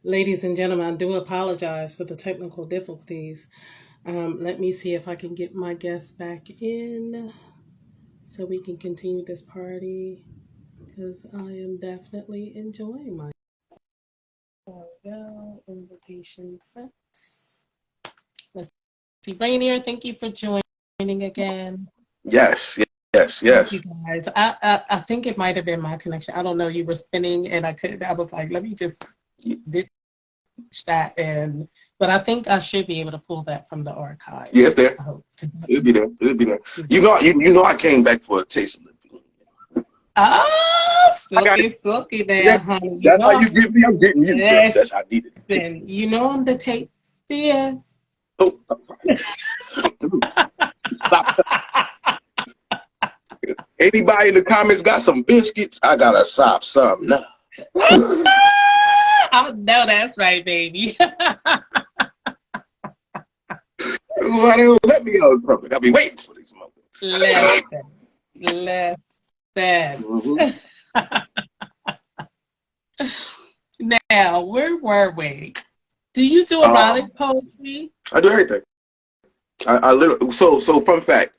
Ladies and gentlemen, I do apologize for the technical difficulties. Let me see if I can get my guests back in so we can continue this party because I am definitely enjoying my. There we go. Invitation sent. Let's see. Rainier, thank you for joining again. Yes, yes, Thank you yes. guys. I think it might have been my connection. I don't know. You were spinning and I was like, let me just Y- ditch that and but I think I should be able to pull that from the archive. Yeah, it's there. I hope. 'Cause that It'll be was, there. It'll be there. You know, I came back for a taste of it. I got it. silky, silky Yeah, there, honey. You that's know how you get me. I'm getting you, girl. listen, That's how I need it. you know I'm the tastiest. Oh, stop. Anybody in the comments got some biscuits? I gotta stop some now. I know that's right, baby. Why they don't let me out in public? I'll be waiting for these moments. listen, listen. Hmm. Now, where were we? Do you do erotic poetry? I do everything. I literally so fun fact.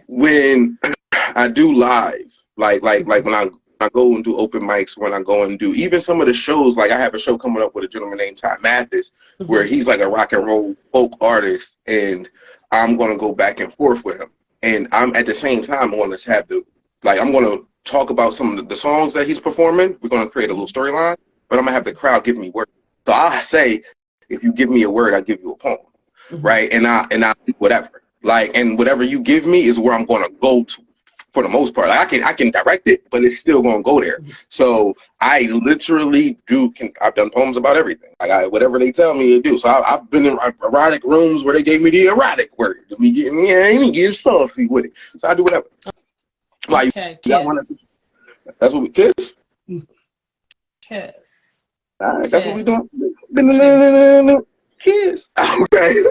When I do live, like when I go and do open mics, when I go and do even some of the shows, like I have a show coming up with a gentleman named Ty Mathis, where Mhm. he's like a rock and roll folk artist, and I'm gonna go back and forth with him, and I'm at the same time want to have the I'm gonna talk about some of the songs that he's performing. We're gonna create a little storyline, but I'm gonna have the crowd give me words. So I say, if you give me a word, I give you a poem, Mhm. right? And I whatever. And whatever you give me is where I'm gonna go to for the most part. Like I can direct it, but it's still gonna go there. So I literally I've done poems about everything. Whatever they tell me to do. So I've been in erotic rooms where they gave me the erotic word. Me getting saucy with it. So I do whatever. Like Okay, y'all wanna kiss. that's what we kiss. Kiss. All right, that's what we Kiss. doing. Kiss. Kiss. Okay.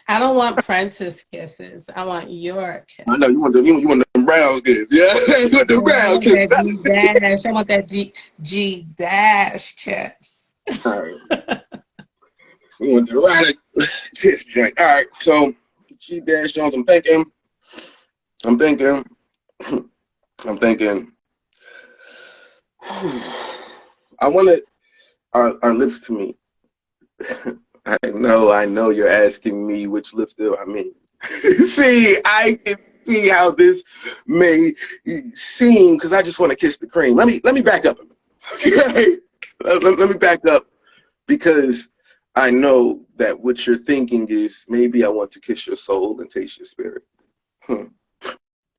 I don't want princess kisses. I want your kiss. I know you want them brown kids. Yeah. You want the Oh, I brown want kids. that G dash. I want that G dash kiss. All right. We want the erotic kiss joint. All right. So G Dash Jones, I'm thinking, I'm thinking. I wanted our lips to meet. I know you're asking me which lips do I mean. See, I can see how this may seem because I just want to kiss the cream. Let me back up a minute. Okay? Let me back up because I know that what you're thinking is maybe I want to kiss your soul and taste your spirit. Hmm.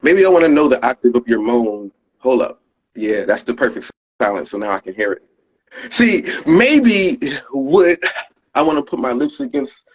Maybe I want to know the octave of your moan. Hold up. Yeah, that's the perfect silence, so now I can hear it. See, maybe what I want to put my lips against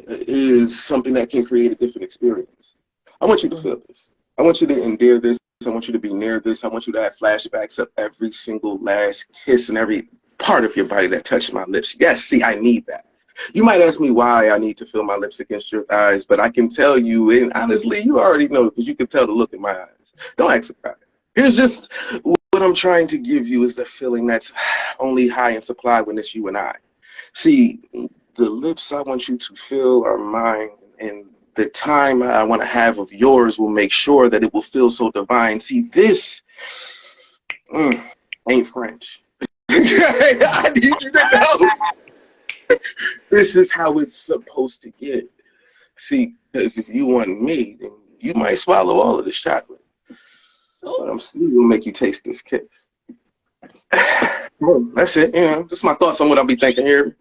is something that can create a different experience. I want you to feel this. I want you to endear this. I want you to be near this. I want you to have flashbacks of every single last kiss and every part of your body that touched my lips. Yes, see, I need that. You might ask me why I need to feel my lips against your thighs, but I can tell you, and honestly, you already know because you can tell the look in my eyes. Don't ask about it. Here's just what I'm trying to give you is the feeling that's only high in supply when it's you and I. See, the lips I want you to feel are mine, and the time I want to have of yours will make sure that it will feel so divine. See, this mm, ain't French. I need you to know this is how it's supposed to get. See, because if you want me, then you might swallow all of this chocolate, but I'm still gonna make you taste this kiss. Well, that's it. Just my thoughts on what I'll be thinking here.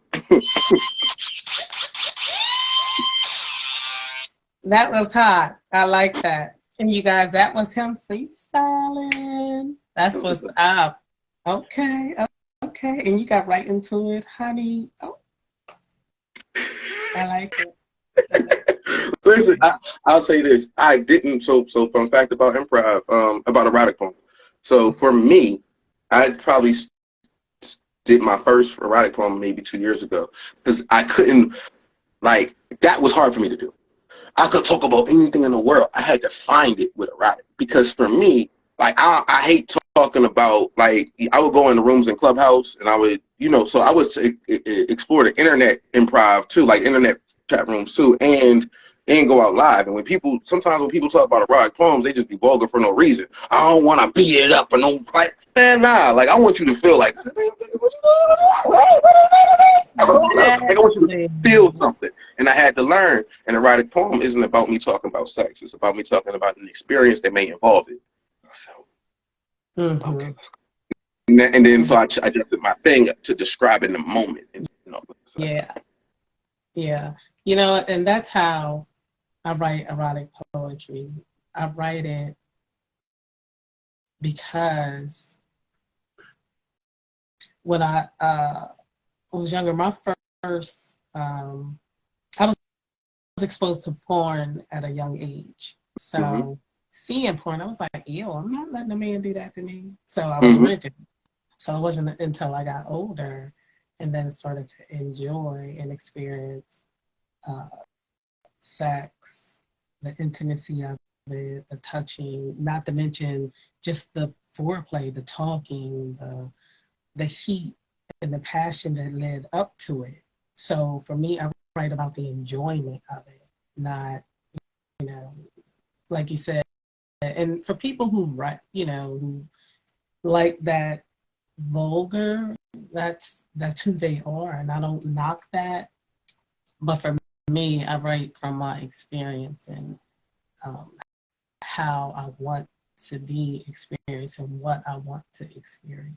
That was hot. I like that. And you guys, that was him freestyling. That's what's up. Okay. Okay. And you got right into it, honey. Oh, I like it. I like Listen, I'll say this. I didn't. So fun fact about improv, about erotic poem. So for me, I probably did my first erotic poem maybe 2 years ago because I couldn't that was hard for me to do. I could talk about anything in the world. I had to find it with erotic because for me, like I hate talking about, like, I would go in the rooms in Clubhouse and I would, so I would explore the internet improv too, like internet chat rooms too, and go out live. And sometimes when people talk about erotic poems, they just be vulgar for no reason. I don't want to beat it up or no, like, man, nah. Like, I want you to feel like, like, I want you to feel something. And I had to learn an erotic poem isn't about me talking about sex. It's about me talking about an experience that may involve it. So, okay. And then so I adjusted my thing to describe in the moment. So. Yeah. And that's how I write erotic poetry. I write it because when I was younger, my first, I was exposed to porn at a young age. So seeing porn, I was like, ew, I'm not letting a man do that to me. So I was rigid. So it wasn't until I got older and then started to enjoy and experience sex, the intimacy of it, the touching, not to mention just the foreplay, the talking, the heat and the passion that led up to it. So for me, I write about the enjoyment of it, not, like you said. And for people who write, who like that vulgar, that's who they are, and I don't knock that. But for me, I write from my experience and how I want to be experienced and what I want to experience.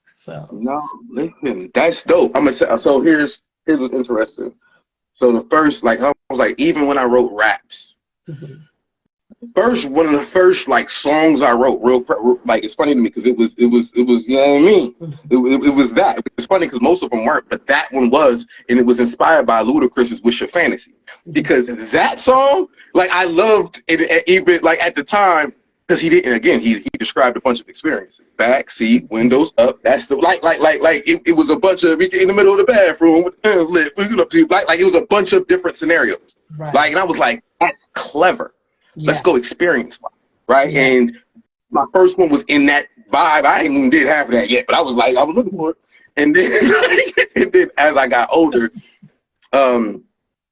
So no, listen, that's dope. I'm gonna say, so here's what's interesting. So the first, like, I was like, even when I wrote raps, one of the first like songs I wrote, like, it's funny to me because it was, you know what I mean? It was that. It's funny because most of them weren't, but that one was, and it was inspired by Ludacris's "Wish Your Fantasy," because that song, like, I loved it, even like at the time, because he didn't. Again, he described a bunch of experiences: back seat, windows up. That's the like it was a bunch of, in the middle of the bathroom with lit, like it was a bunch of different scenarios. Right. Like, and I was like, that's clever. Let's go experience, right? Yeah. And my first one was in that vibe. I ain't even did half of that yet, but I was looking for it. And then as I got older,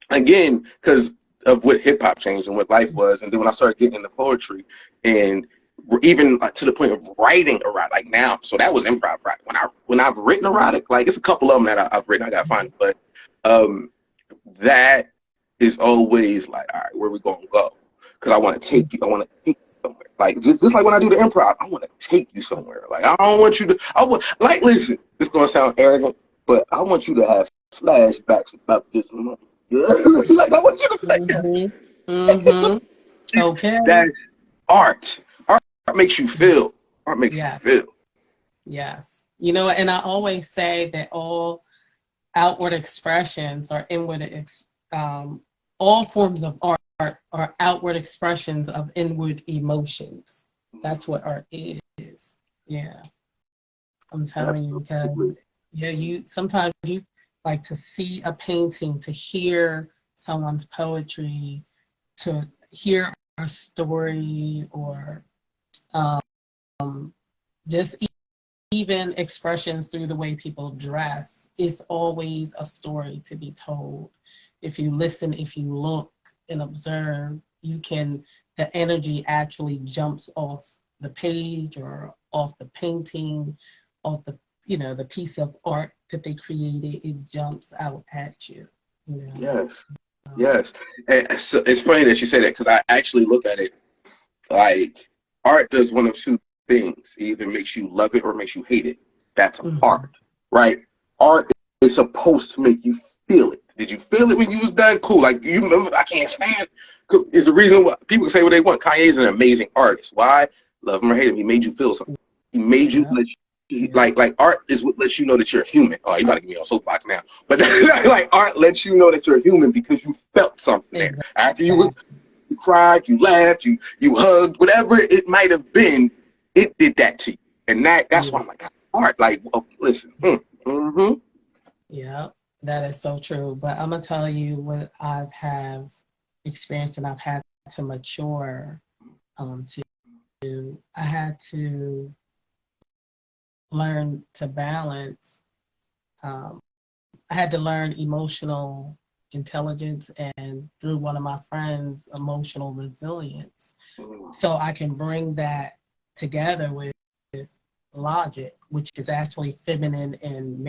again, because of what hip hop changed and what life was, and then when I started getting into poetry, and even to the point of writing erotic, like now, so that was improv, right? When I've written erotic, like, it's a couple of them that I've written, I gotta find it, but that is always like, all right, where we gonna go? Because I want to take you somewhere. Like, just like when I do the improv, I want to take you somewhere. Like, I don't want you to, like, listen, this is going to sound arrogant, but I want you to have flashbacks about this moment. Like, I want you to, Okay. That's art. Art makes you feel. Art makes you feel. Yes. And I always say that all outward expressions or all forms of art are outward expressions of inward emotions. That's what art is. Yeah. I'm telling you, because sometimes you like to see a painting, to hear someone's poetry, to hear a story, or just even expressions through the way people dress. It's always a story to be told. If you listen, if you look and observe, the energy actually jumps off the page or off the painting, off the piece of art that they created. It jumps out at you. Yes. And so it's funny that you say that, because I actually look at it like art does one of two things. It either makes you love it or makes you hate it. That's art, right? Art is supposed to make you feel it. Did you feel it when you was done? Cool. Like, you remember, I can't stand it. It's the reason why people say what they want. Kanye's an amazing artist. Why? Love him or hate him, he made you feel something. He made you like art is what lets you know that you're a human. Oh, you gotta get me on soapbox now. But like, art lets you know that you're a human because you felt something there. After you cried, you laughed, you hugged, whatever it might have been, it did that to you. And that's why I'm like, art, like, listen. Yeah, that is so true. But I'm gonna tell you what I've experienced and I've had to mature I had to learn to balance. I had to learn emotional intelligence and through one of my friends, emotional resilience. So I can bring that together with logic, which is actually feminine and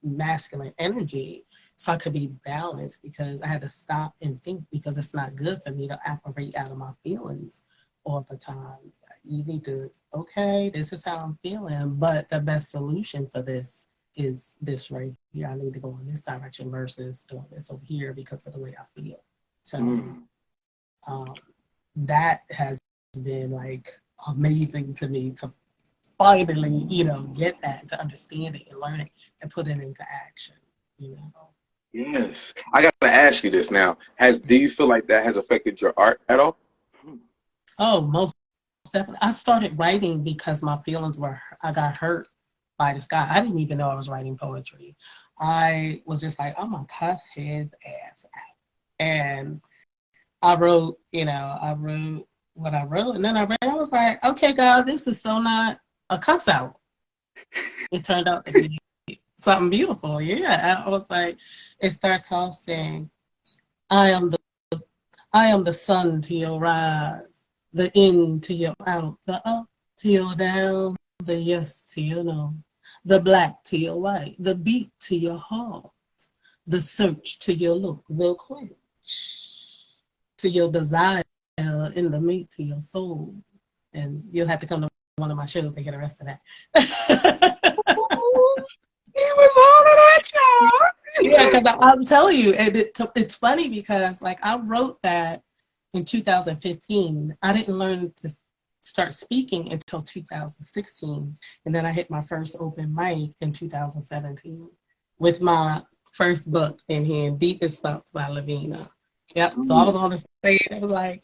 masculine energy. So I could be balanced because I had to stop and think because it's not good for me to operate out of my feelings all the time. You need to, okay, this is how I'm feeling, but the best solution for this is this right here. I need to go in this direction versus doing this over here because of the way I feel. So that has been like amazing to me to finally, get that, to understand it and learn it and put it into action. Yes. I got to ask you this now. Do you feel like that has affected your art at all? Oh, most definitely. I started writing because my feelings I got hurt by this guy. I didn't even know I was writing poetry. I was just like, I'm going to cuss his ass out. And I wrote what I wrote. And then I was like, okay, God, this is so not a cuss out. It turned out to be something beautiful. Yeah. I was like, it starts off saying, I am the sun to your rise, the in to your out, the up to your down, the yes to your no, the black to your white, the beat to your heart, the search to your look, the quench to your desire, and the mate to your soul. And you'll have to come to one of my shows to get the rest of that. It was all of that, y'all. Yeah, because I'm telling you, and it's funny because like I wrote that in 2015. I didn't learn to start speaking until 2016, and then I hit my first open mic in 2017 with my first book in hand, Deepest Thoughts by Lavina. Yep. So I was on the stage. I was like,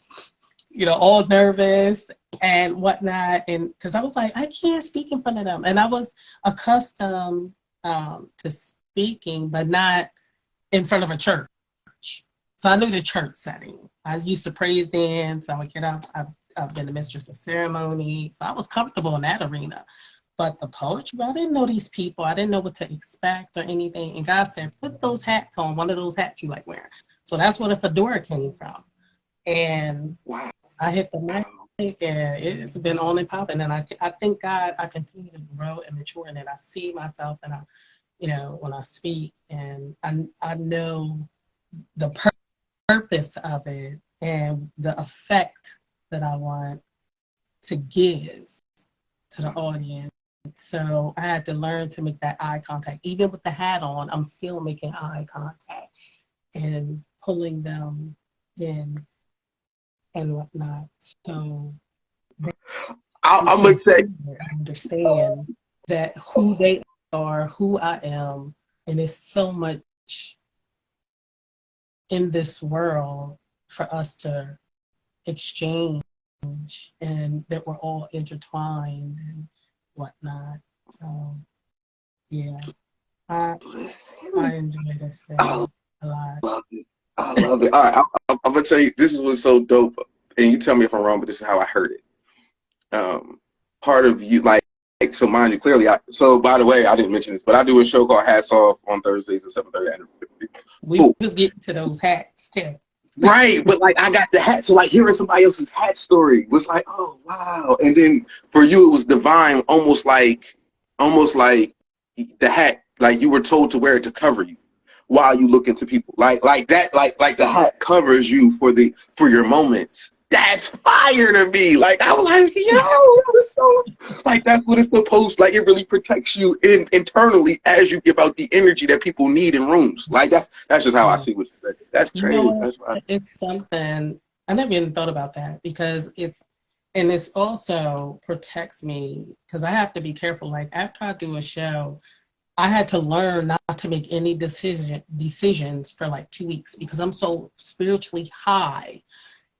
all nervous and whatnot, and because I was like, I can't speak in front of them, and I was accustomed to speaking, but not in front of a church. So I knew the church setting. I used to praise dance. I would get up. I've been a mistress of ceremony. So I was comfortable in that arena. But the poetry, I didn't know these people. I didn't know what to expect or anything. And God said, put those hats on, one of those hats you like wearing. So that's where the fedora came from. And I hit the mic, and it's been on and popping. And I thank God I continue to grow and mature, and then I see myself, and when I speak, and I know the purpose of it and the effect that I want to give to the audience. So I had to learn to make that eye contact. Even with the hat on, I'm still making eye contact and pulling them in and whatnot. So I'm going to say, I understand that who they are, who I am, and there's so much in this world for us to exchange, and that we're all intertwined and whatnot. So yeah, I enjoy this thing a lot. I love it. All right, I'm gonna tell you, this is what's so dope, and you tell me if I'm wrong, but this is how I heard it. Part of you, so mind you, clearly, so by the way, I didn't mention this, but I do a show called Hats Off on Thursdays at 7:30. We was getting to those hats too. Right, but I got the hat, so hearing somebody else's hat story was like, oh wow. And then for you, it was divine, almost like the hat, you were told to wear it to cover you while you look into people, like that, like the hat covers you for your moments. That's fire to me. I was like, yo, that was so, that's what it's supposed. It really protects you internally as you give out the energy that people need in rooms. That's just how I see what you said. That's crazy. It's something I never even thought about that, because it's also protects me, because I have to be careful. After I do a show, I had to learn not to make any decisions for 2 weeks, because I'm so spiritually high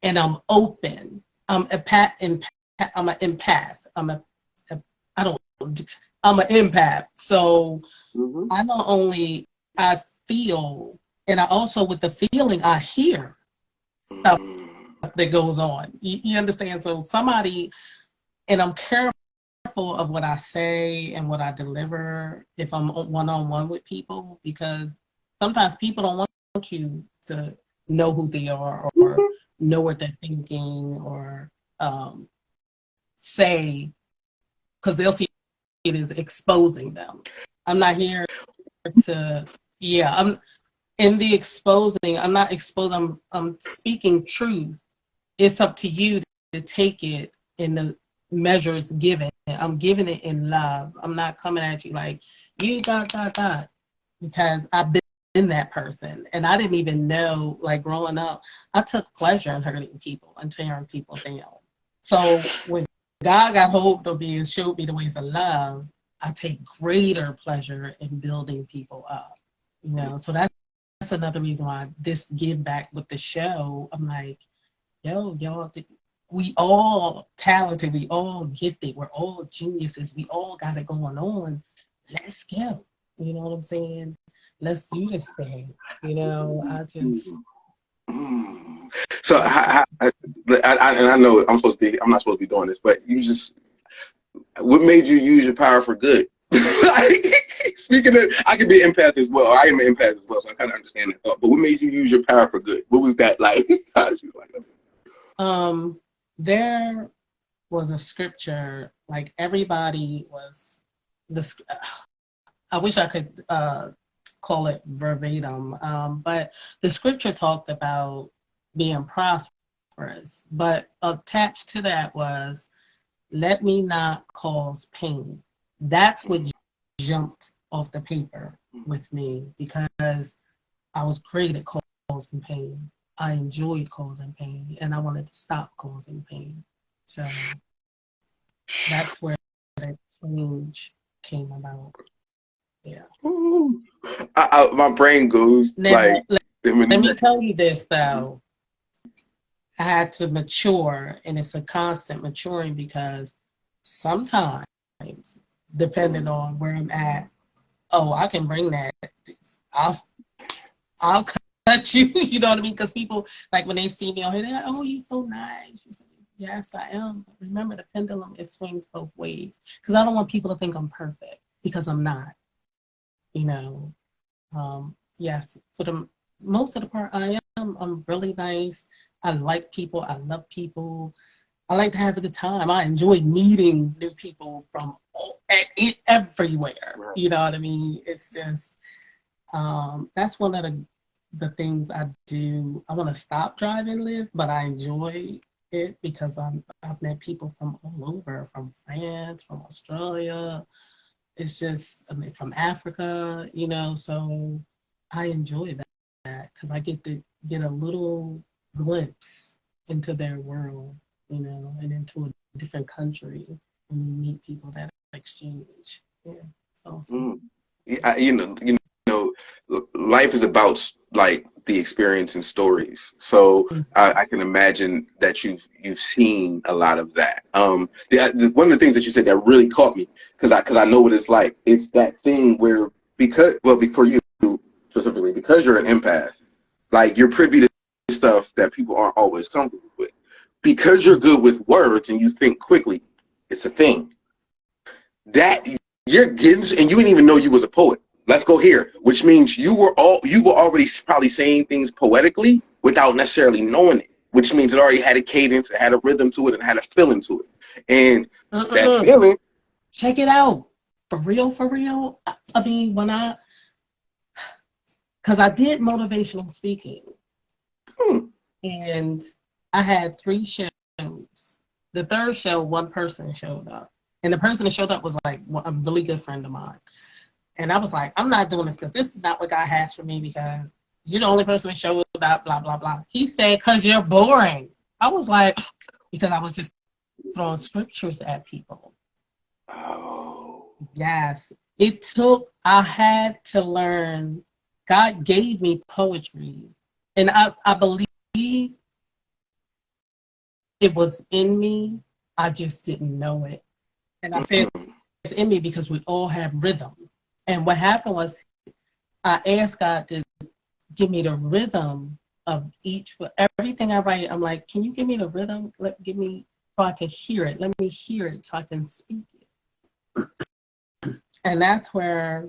and I'm open. I'm an empath. I'm an empath. So I not only I feel, and I also with the feeling I hear stuff that goes on. You understand? So somebody, and I'm careful of what I say and what I deliver if I'm one-on-one with people, because sometimes people don't want you to know who they are or know what they're thinking or say, because they'll see it as exposing them. I'm not here to, I'm in the exposing. I'm not exposing, I'm speaking truth. It's up to you to take it in the measures given. I'm giving it in love. I'm not coming at you like, you because I've been that person. And I didn't even know, like growing up, I took pleasure in hurting people and tearing people down. So when God got hold of me and showed me the ways of love, I take greater pleasure in building people up. So that's another reason why this give back with the show. I'm like, yo, y'all, we all talented, we all gifted, we're all geniuses, we all got it going on. Let's go. You know what I'm saying? Let's do this thing. I just. So and I know I'm not supposed to be doing this, but what made you use your power for good? Like, speaking of, I could be an empath as well. I am an empath as well, so I kind of understand that thought. But what made you use your power for good? What was that like? How did you like that? There was a scripture, like everybody was I wish I could call it verbatim, but the scripture talked about being prosperous, but attached to that was, let me not cause pain. That's what jumped off the paper with me, because I was great at causing pain. I enjoyed causing pain, and I wanted to stop causing pain. So that's where that change came about. Yeah. Ooh. My brain goes Now, like. let me tell you this, though. I had to mature, and it's a constant maturing, because sometimes, depending on where I'm at, I can bring that. I'll cut you. You know what I mean? Because people, like, when they see me on here, they're like, oh, you're so nice. Yes, I am. But remember, the pendulum, it swings both ways. Because I don't want people to think I'm perfect, because I'm not. Yes, for the most of the part, I am. I'm really nice. I like people. I love people. I like to have a good time. I enjoy meeting new people from everywhere. You know what I mean? It's just, that's one of the things I do. I want to stop driving Lyft, but I enjoy it because I've met people from all over, from France, from Australia. It's just, from Africa, so I enjoy that because I get to get a little glimpse into their world, and into a different country when you meet people that exchange. Yeah, awesome. Yeah, life is about like the experience and stories. So I can imagine that you've seen a lot of that. One of the things that you said that really caught me, because I know what it's like. It's that thing where for you specifically, because you're an empath, like you're privy to stuff that people aren't always comfortable with. Because you're good with words and you think quickly, it's a thing that you're getting, and you didn't even know you was a poet. Let's go here, which means you were already probably saying things poetically without necessarily knowing it, which means it already had a cadence, it had a rhythm to it, and had a feeling to it. And that feeling. Check it out. For real. I mean, because I did motivational speaking, and I had 3 shows. The third show, one person showed up. And the person that showed up was like a really good friend of mine. And I was like, I'm not doing this because this is not what God has for me, because you're the only person that showed up, blah, blah, blah. He said, because you're boring. I was like, because I was just throwing scriptures at people. Oh. Yes. I had to learn. God gave me poetry. And I believe it was in me. I just didn't know it. And I said it's in me because we all have rhythm. And what happened was I asked God to give me the rhythm of each, but everything I write, I'm like, can you give me the rhythm? Give me, so I can hear it. Let me hear it so I can speak it. And that's where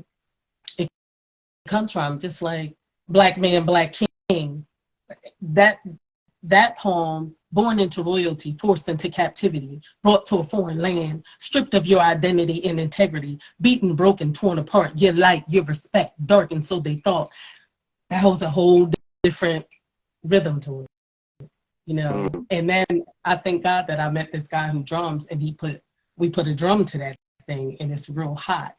it comes from. Just like Black Man, Black King. That poem, born into royalty, forced into captivity, brought to a foreign land, stripped of your identity and integrity, beaten, broken, torn apart, your light, your respect, darkened so they thought. That holds a whole different rhythm to it, you know. And then I thank God that I met this guy who drums, and we put a drum to that thing, and it's real hot.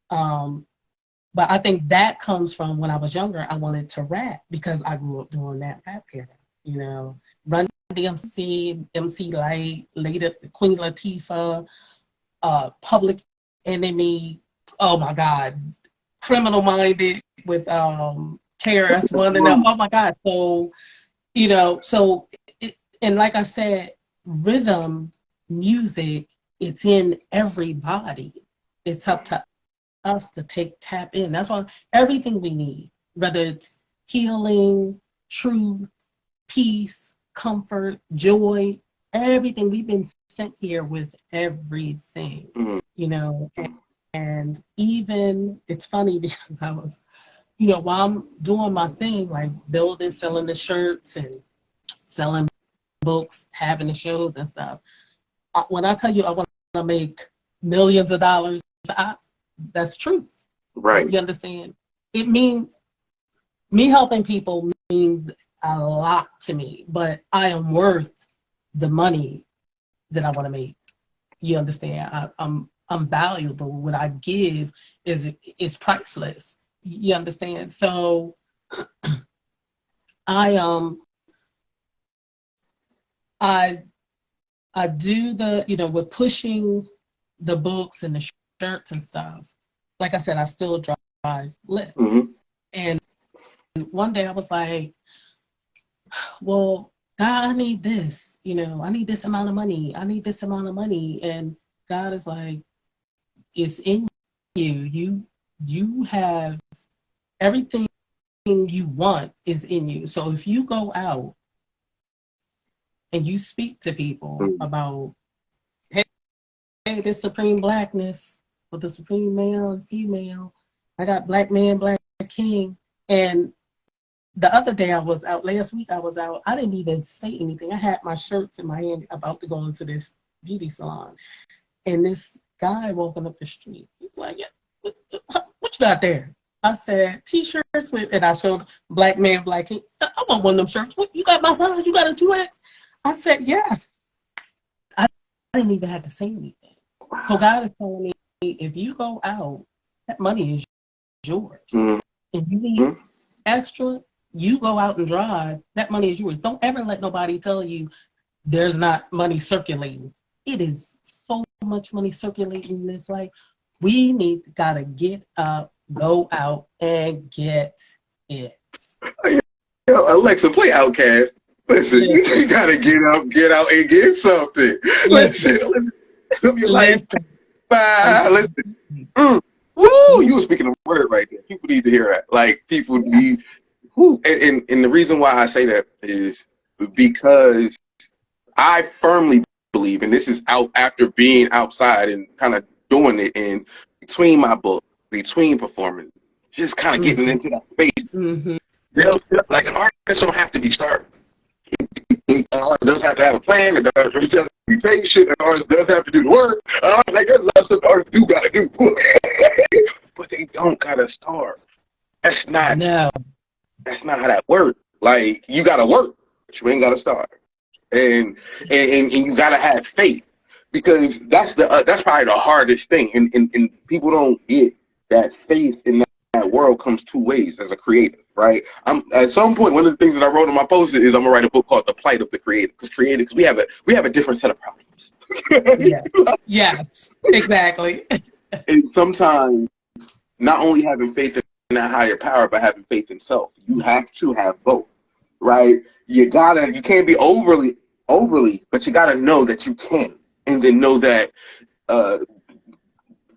But I think that comes from when I was younger, I wanted to rap because I grew up doing that rap era, you know. Run DMC, MC Light, later Queen Latifah, Public Enemy, oh my God, Criminal Minded with KRS-One and oh my God. So, you know, and like I said, rhythm, music, it's in everybody. It's up to us to tap in. That's why everything we need, whether it's healing, truth, peace, comfort, joy, everything, we've been sent here with everything, you know. And even, it's funny because I was, you know, while I'm doing my thing, like building, selling the shirts and selling books, having the shows and stuff, when I tell you I want to make millions of dollars, that's truth. Right. You understand? It means, me helping people means a lot to me, but I am worth the money that I want to make. You understand? I'm valuable. What I give is priceless. You understand? So I do the, you know, with pushing the books and the shirts and stuff. Like I said, I still drive Lyft. And one day I was like, well, God, I need this, you know, I need this amount of money. I need this amount of money. And God is like, it's in you. You have everything you want is in you. So if you go out and you speak to people about, hey, this supreme blackness with the supreme male and female, I got Black Man, Black King. And the other day I was out, last week I was out, I didn't even say anything. I had my shirts in my hand about to go into this beauty salon. And this guy walking up the street, he's like, yeah, what you got there? I said, T-shirts with, and I showed Black Man, Black King. I want one of them shirts. What, you got my size? You got a 2X? I said, yes. I didn't even have to say anything. So God is telling me, if you go out, that money is yours. And you need extra, you go out and drive, that money is yours. Don't ever let nobody tell you there's not money circulating. It is so much money circulating. It's like, we gotta get up, go out, and get it. Yo, Alexa, play Outkast. Listen, you gotta get out and get something. Listen. Listen. Woo, you were speaking a word right there. People need to hear that. Like, people need, and the reason why I say that is because I firmly believe, and this is out after being outside and kind of doing it, and between my book, between performing, just kind of getting into that space. Like, an artist don't have to be starving. An artist does have to have a plan. An artist does have to be patient. An artist does have to do the work. Like, there's a lot of stuff artists do gotta do, but they don't gotta starve. That's not how that works. Like, you gotta work, but you ain't gotta starve. And you gotta have faith, because that's probably the hardest thing. And people don't get that faith in that world comes two ways as a creative, right? At some point, one of the things that I wrote on my post is I'm gonna write a book called The Plight of the Creative, because we have a different set of problems. Yes, exactly. And sometimes not only having faith in that higher power, but having faith in self. You have to have both, right? You can't be overly, but you gotta know that you can, and then know that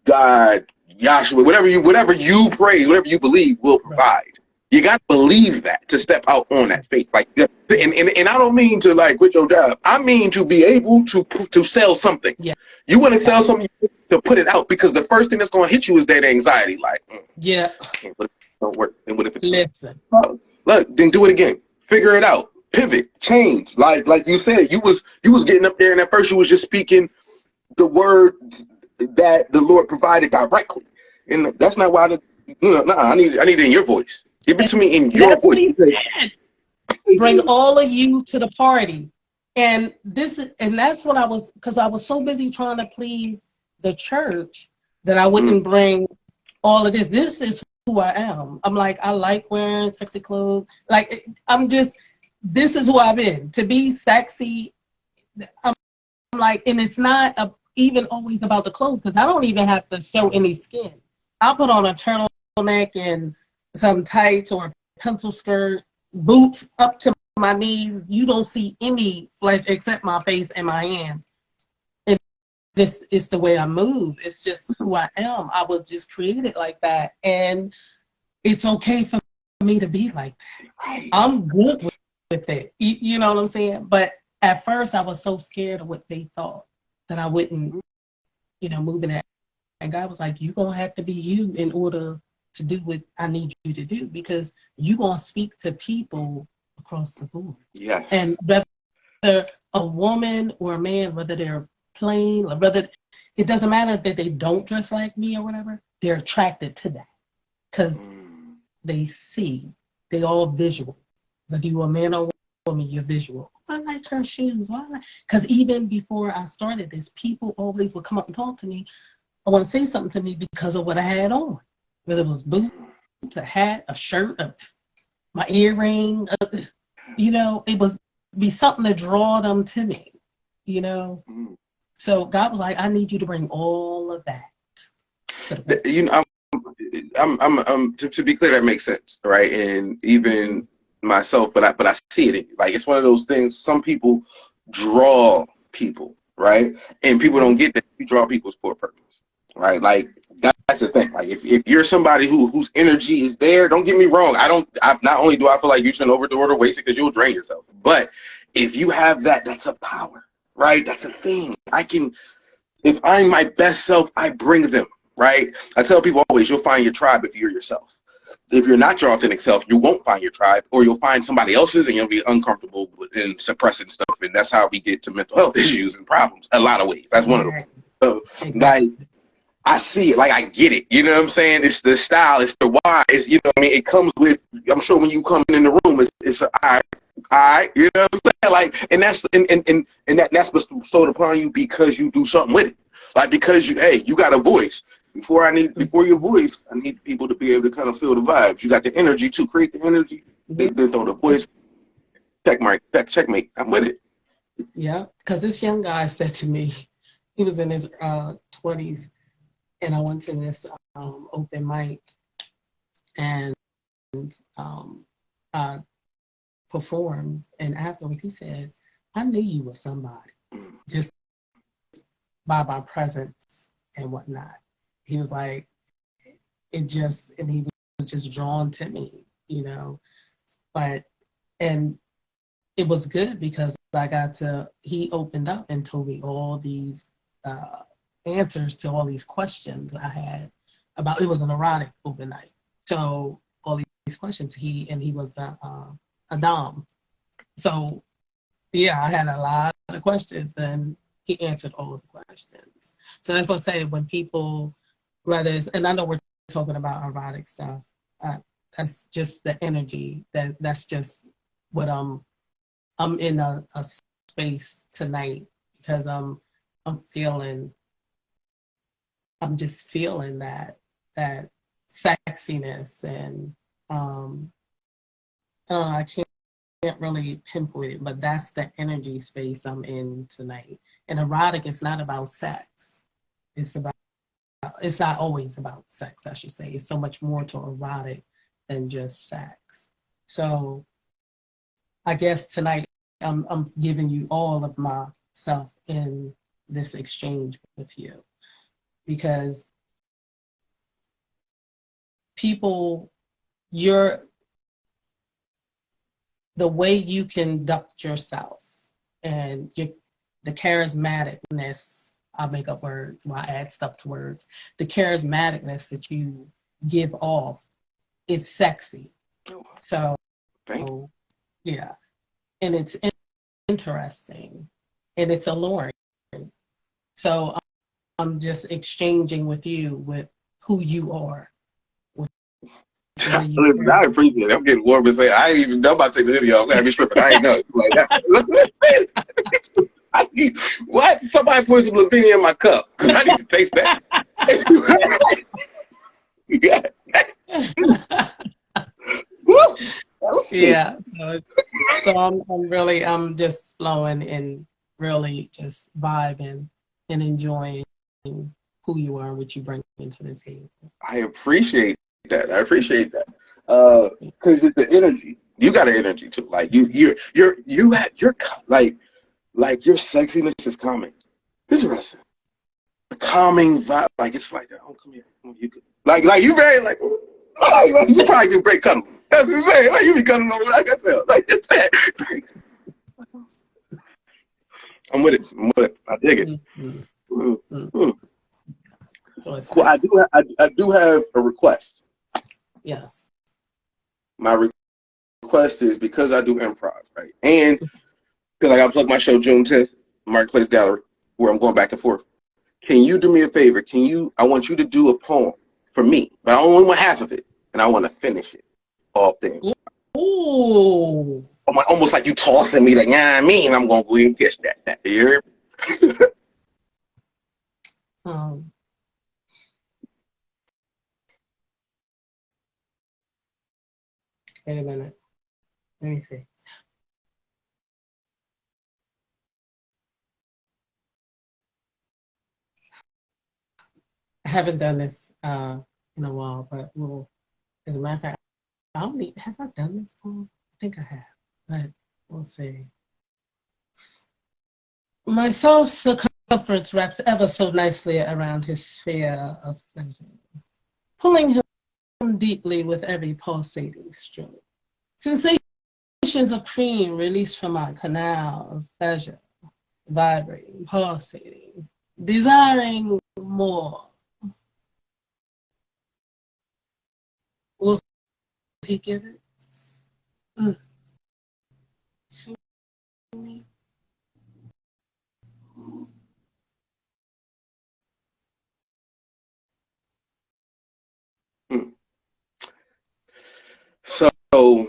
God, Yahshua, whatever you praise, whatever you believe, will provide. You got to believe that to step out on that faith. Like, and I don't mean to like quit your job. I mean to be able to sell something. Yeah. You want to sell something, to put it out, because the first thing that's going to hit you is that anxiety. Like, yeah. What if it don't work? And what if it Listen. look, then do it again. Figure it out. Pivot. Change. Like you said, you was getting up there, and at first you was just speaking the word that the Lord provided directly, and that's not why I need it in your voice. Give it to me in your That's voice. what he said. Bring all of you to the party. And that's what because I was so busy trying to please the church that I wouldn't bring all of this. This is who I am. I'm like, I like wearing sexy clothes. Like, this is who I've been. To be sexy, I'm like, and it's not even always about the clothes, because I don't even have to show any skin. I'll put on a turtleneck and some tights or a pencil skirt, boots up to my knees. You don't see any flesh except my face and my hands. And this is the way I move. It's just who I am. I was just created like that. And it's okay for me to be like that. I'm good with it. You know what I'm saying? But at first I was so scared of what they thought that I wouldn't, move in that. And God was like, you're going to have to be you in order to do what I need you to do, because you're going to speak to people across the board. Yes. And whether a woman or a man, whether they're plain, or whether it doesn't matter that they don't dress like me or whatever, they're attracted to that because they see, they all visual. Whether you're a man or a woman, you're visual. I like her shoes. Because even before I started this, people always would come up and talk to me. I want to say something to me because of what I had on, whether it was boots, a hat, a shirt, my earring. It was be something to draw them to me. So God was like, I need you to bring all of that. To be clear, that makes sense, right? And even myself, but I see it. Like, it's one of those things. Some people draw people, right? And people don't get that you draw people's for a purpose. Right, like that's the thing. Like, if you're somebody whose energy is there, don't get me wrong. Not only do I feel like you shouldn't overdo it or waste it, because you'll drain yourself. But if you have that's a power, right? That's a thing. If I'm my best self, I bring them. Right. I tell people always, you'll find your tribe if you're yourself. If you're not your authentic self, you won't find your tribe, or you'll find somebody else's, and you'll be uncomfortable and suppressing stuff. And that's how we get to mental health issues and problems. A lot of ways. That's one of them. So, exactly. Like, I see it, like, I get it. You know what I'm saying? It's the style, it's the why. It's, it comes with, I'm sure when you come in the room, it's all right, you know what I'm saying? Like, and that's what's bestowed upon you because you do something with it. Like, because you got a voice. Before your voice, I need people to be able to kind of feel the vibes. You got the energy to create the energy. Then throw the voice. Checkmate. I'm with it. Yeah, because this young guy said to me, he was in his 20s. And I went to this open mic, and I performed. And afterwards, he said, I knew you were somebody, just by my presence and whatnot. He was like, and he was just drawn to me, and it was good because he opened up and told me all these answers to all these questions I had about. It was an erotic open night, so all these questions. He was a dom, so yeah, I had a lot of questions, and he answered all of the questions. So that's what I say, when people, and I know we're talking about erotic stuff, that's just the energy. That's just what I'm in a space tonight, because I'm just feeling that sexiness, and I don't know, I can't really pinpoint it, but that's the energy space I'm in tonight. And erotic is not about sex. It's not always about sex, I should say. It's so much more to erotic than just sex. So I guess tonight I'm giving you all of myself in this exchange with you, because people, the way you conduct yourself and the charismaticness, I'll make up words, well, I add stuff to words. The charismaticness that you give off is sexy. So, yeah. And it's interesting and it's alluring. So I'm just exchanging with you with who you are. Listen, I appreciate it. I'm getting warm and say I ain't even know about to take the video. I'm gonna have me stripping. I ain't know. Like that. I need, what? Somebody put some Lavina in my cup because I need to taste that. Yeah. Yeah. So I'm just flowing and really just vibing and enjoying who you are and what you bring into this game. I appreciate that. Because it's the energy. You got an energy too. Like you're like your sexiness is calming. Interesting. A calming vibe. Like it's like, oh, come here. You could like you very like you probably do great cuddling. That's what I'm saying. Like you be cuddling over like I tell. Like it's that. I'm with it. I dig it. Mm-hmm. So it's cool. I do have a request. Yes. My request is because I do improv, right? And because I got to plug my show June 10th, Marketplace Gallery, where I'm going back and forth. Can you do me a favor? I want you to do a poem for me, but I only want half of it, and I want to finish it all thing. Ooh. Almost like you tossing me like, yeah, I mean, I'm going to go and catch that. You hear me? Wait a minute. Let me see. I haven't done this in a while, but as a matter of fact, have I done this poem? I think I have, but we'll see. My soul circumference wraps ever so nicely around his sphere of pleasure, pulling him deeply with every pulsating stroke. Sensations of cream released from my canal of pleasure, vibrating, pulsating, desiring more. Will he give it to me? So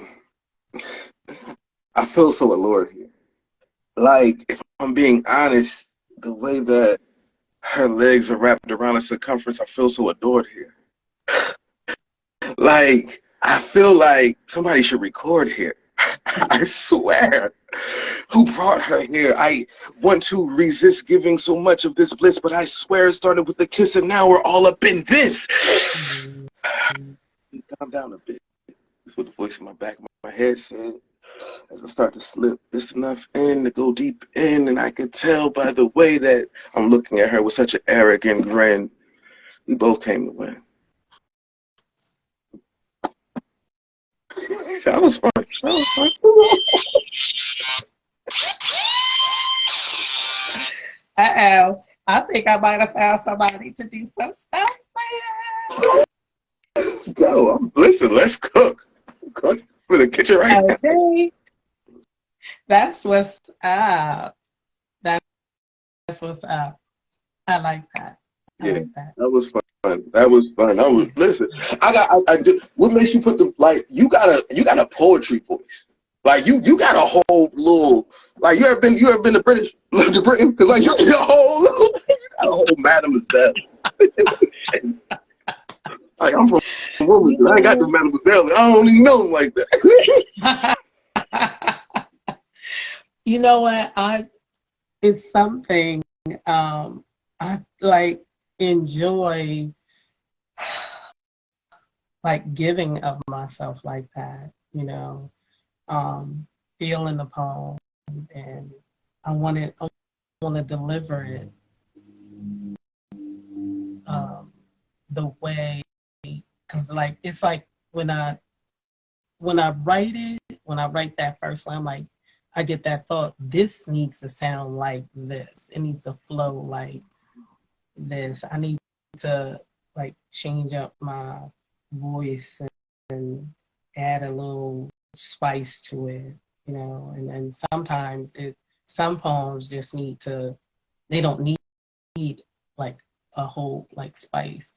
I feel so allured here. Like, if I'm being honest, the way that her legs are wrapped around the circumference, I feel so adored here. Like, I feel like somebody should record here. I swear. Who brought her here? I want to resist giving so much of this bliss, but I swear it started with a kiss and now we're all up in this. Calm down a bit. With the voice in my back of my head said, as I start to slip just enough in to go deep in, and I could tell by the way that I'm looking at her with such an arrogant grin, we both came to win. That was fun. Uh-oh. I think I might have found somebody to do some stuff, man. Let's go. Listen, let's cook. Cook for the kitchen right now. Okay. That's what's up. That's what's up. I like that. I like that. That was fun. Listen. I do. What makes you put you got a poetry voice. Like you got a whole little, like you ever been to Britain? Because like you got a whole mademoiselle. Like I'm from Wilmington. I ain't got the mademoiselle. I don't even know them like that. You know what? It's something I like enjoy, like giving of myself like that, feeling the poem, and I want to deliver it the way, because like it's like when I write it, when I write that first line, I'm like, I get that thought, this needs to sound like this. It needs to flow like this. I need to like change up my voice and add a little spice to it, you know. And sometimes some poems just they don't need like a whole like spice.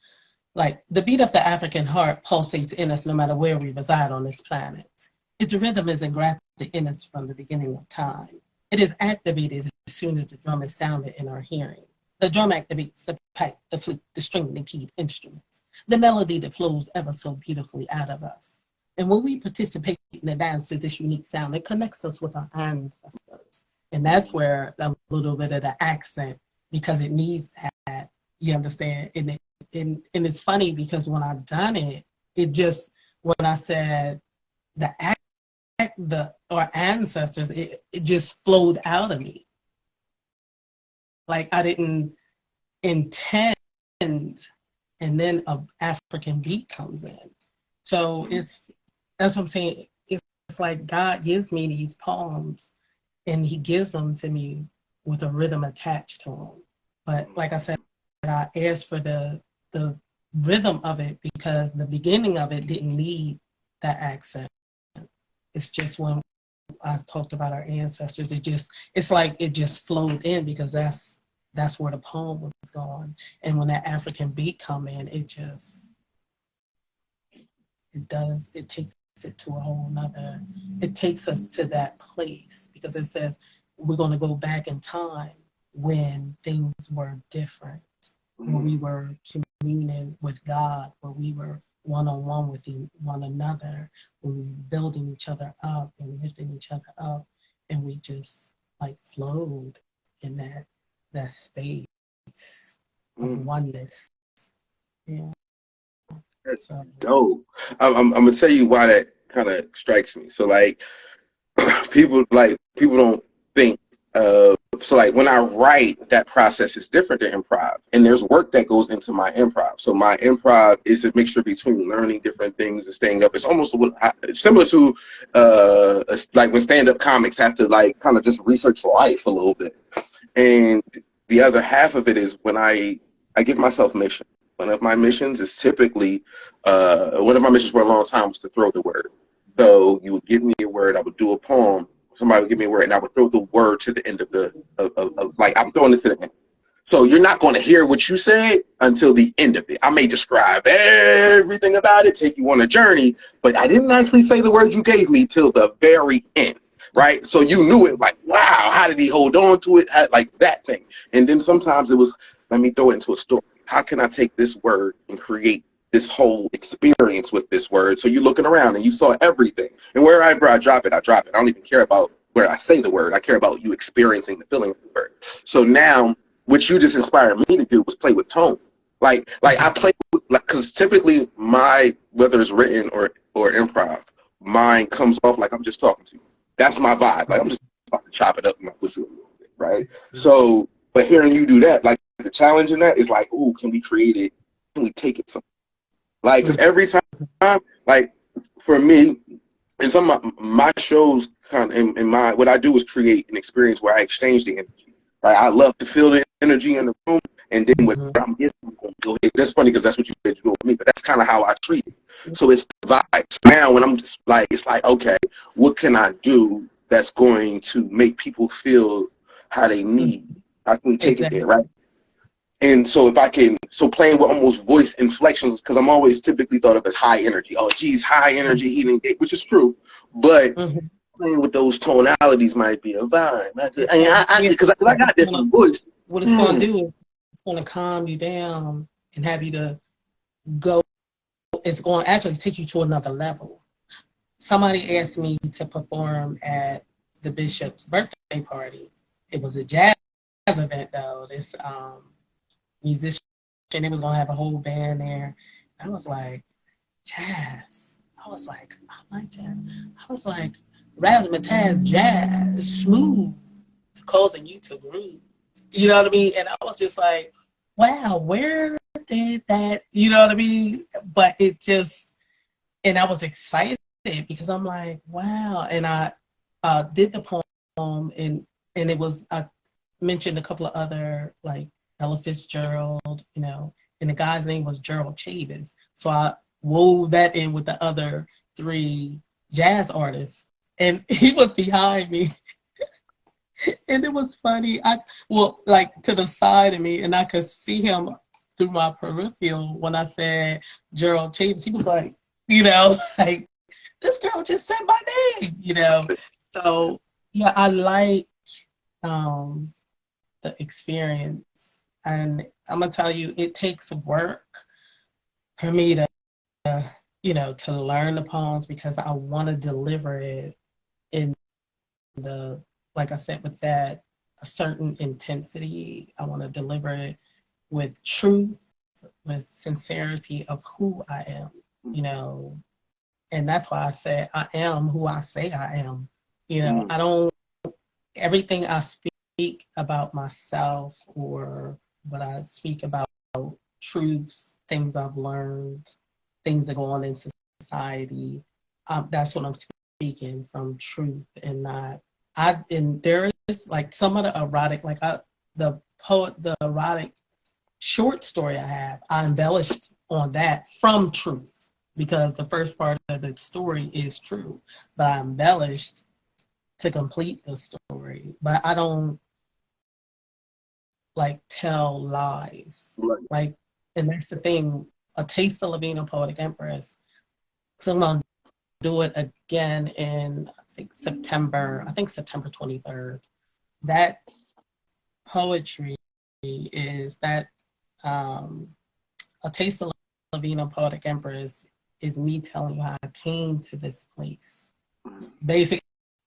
Like the beat of the African heart pulsates in us no matter where we reside on this planet. Its rhythm is engrafted in us from the beginning of time. It is activated as soon as the drum is sounded in our hearing. The drum activates the pipe, the flute, the string, and keyed instruments, the melody that flows ever so beautifully out of us. And when we participate in the dance to this unique sound, it connects us with our ancestors. And that's where a little bit of the accent, because it needs that, you understand? And it's funny because when I've done it, when I said our ancestors, it just flowed out of me. Like I didn't intend, and then an African beat comes in. So that's what I'm saying. It's like God gives me these poems and he gives them to me with a rhythm attached to them. But like I said, I asked for the rhythm of it because the beginning of it didn't need that accent. It's just when I talked about our ancestors, it's like it just flowed in because that's where the poem was going. And when that African beat come in, it takes it to a whole nother, it takes us to that place because it says we're going to go back in time when things were different, when we were communing with God, where we were one-on-one with one another, when we were building each other up and lifting each other up, and we just like flowed in that space of oneness. Yeah. That's dope. I'm gonna tell you why that kind of strikes me. So like people don't think so like when I write, that process is different than improv, and there's work that goes into my improv. So my improv is a mixture between learning different things and staying up. It's almost similar to like when stand-up comics have to like kind of just research life a little bit. And the other half of it is when I give myself mission. One of my missions is typically one of my missions for a long time was to throw the word. So you would give me a word, I would do a poem. Somebody would give me a word, and I would throw the word to the end of like I'm throwing it to the end. So you're not going to hear what you said until the end of it. I may describe everything about it, take you on a journey, but I didn't actually say the words you gave me till the very end, right? So you knew it like, wow, how did he hold on to it? Like that thing. And then sometimes it was, let me throw it into a story. How can I take this word and create this whole experience with this word? So you're looking around and you saw everything. And wherever I drop it, I drop it. I don't even care about where I say the word. I care about you experiencing the feeling of the word. So now what you just inspired me to do was play with tone. Like I play with, like, because typically whether it's written or improv, mine comes off like I'm just talking to you. That's my vibe. Like I'm just about to chop it up in my pussy a little bit, right? So, but hearing you do that, like the challenge in that is like, ooh, can we create it? Can we take it somewhere? Like, because every time, like for me, in some of my shows, kind of, in my what I do is create an experience where I exchange the energy. Right? I love to feel the energy in the room, and then what I'm getting, I'm going to go ahead. That's funny because that's what you said you do with me, but that's kind of how I treat it. So it's the vibes. Now when I'm just like, it's like, okay, what can I do that's going to make people feel how they need? How can we take it there, right? And so playing with almost voice inflections, because I'm always typically thought of as high energy. Oh, geez, high energy, he didn't get, which is true. But playing with those tonalities might be a vibe. Because I got different voice. What it's going to do is it's going to calm you down and have you to go. It's going to actually take you to another level. Somebody asked me to perform at the bishop's birthday party. It was a jazz event, though. This musician, they was going to have a whole band there. I was like, jazz. I was like, I like jazz. I was like, razzmatazz, jazz, smooth, causing you to groove. You know what I mean? And I was just like, wow, where did that, you know what I mean? But it just, and I was excited it because I'm like, wow. And I did the poem, and it was, I mentioned a couple of other, like Ella Fitzgerald, and the guy's name was Gerald Chavis. So I wove that in with the other three jazz artists, and he was behind me. And it was funny. Like to the side of me, and I could see him through my peripheral when I said Gerald Chavis. He was like, like, this girl just said my name. So yeah, I like um, the experience, and I'm gonna tell you, it takes work for me to learn the poems because I want to deliver it in the, like I said, with that a certain intensity. I want to deliver it with truth, with sincerity of who I am, and that's why I say I am who I say I am. I don't, everything I speak about myself or what I speak about truths, things I've learned, things that go on in society. That's what I'm speaking from truth and not. And there is like some of the erotic, like the erotic short story I have, I embellished on that from truth because the first part of the story is true, but I embellished to complete the story. But I don't like tell lies. Right. Like, and that's the thing. A Taste of Lavina, Poetic Empress. So I'm gonna do it again in September 23rd. That poetry is that A Taste of Lavina, Poetic Empress is me telling you how I came to this place. Basically,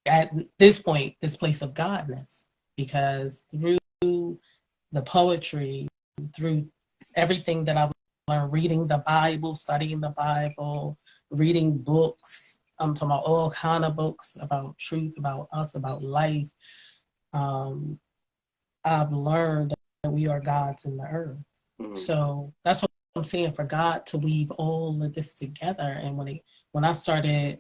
at this point, this place of godness, because through the poetry, through everything that I've learned, reading the Bible, studying the Bible, reading books, I'm talking about all kind of books about truth, about us, about life. I've learned that we are gods in the earth. So that's what I'm saying, for God to weave all of this together. And when I started,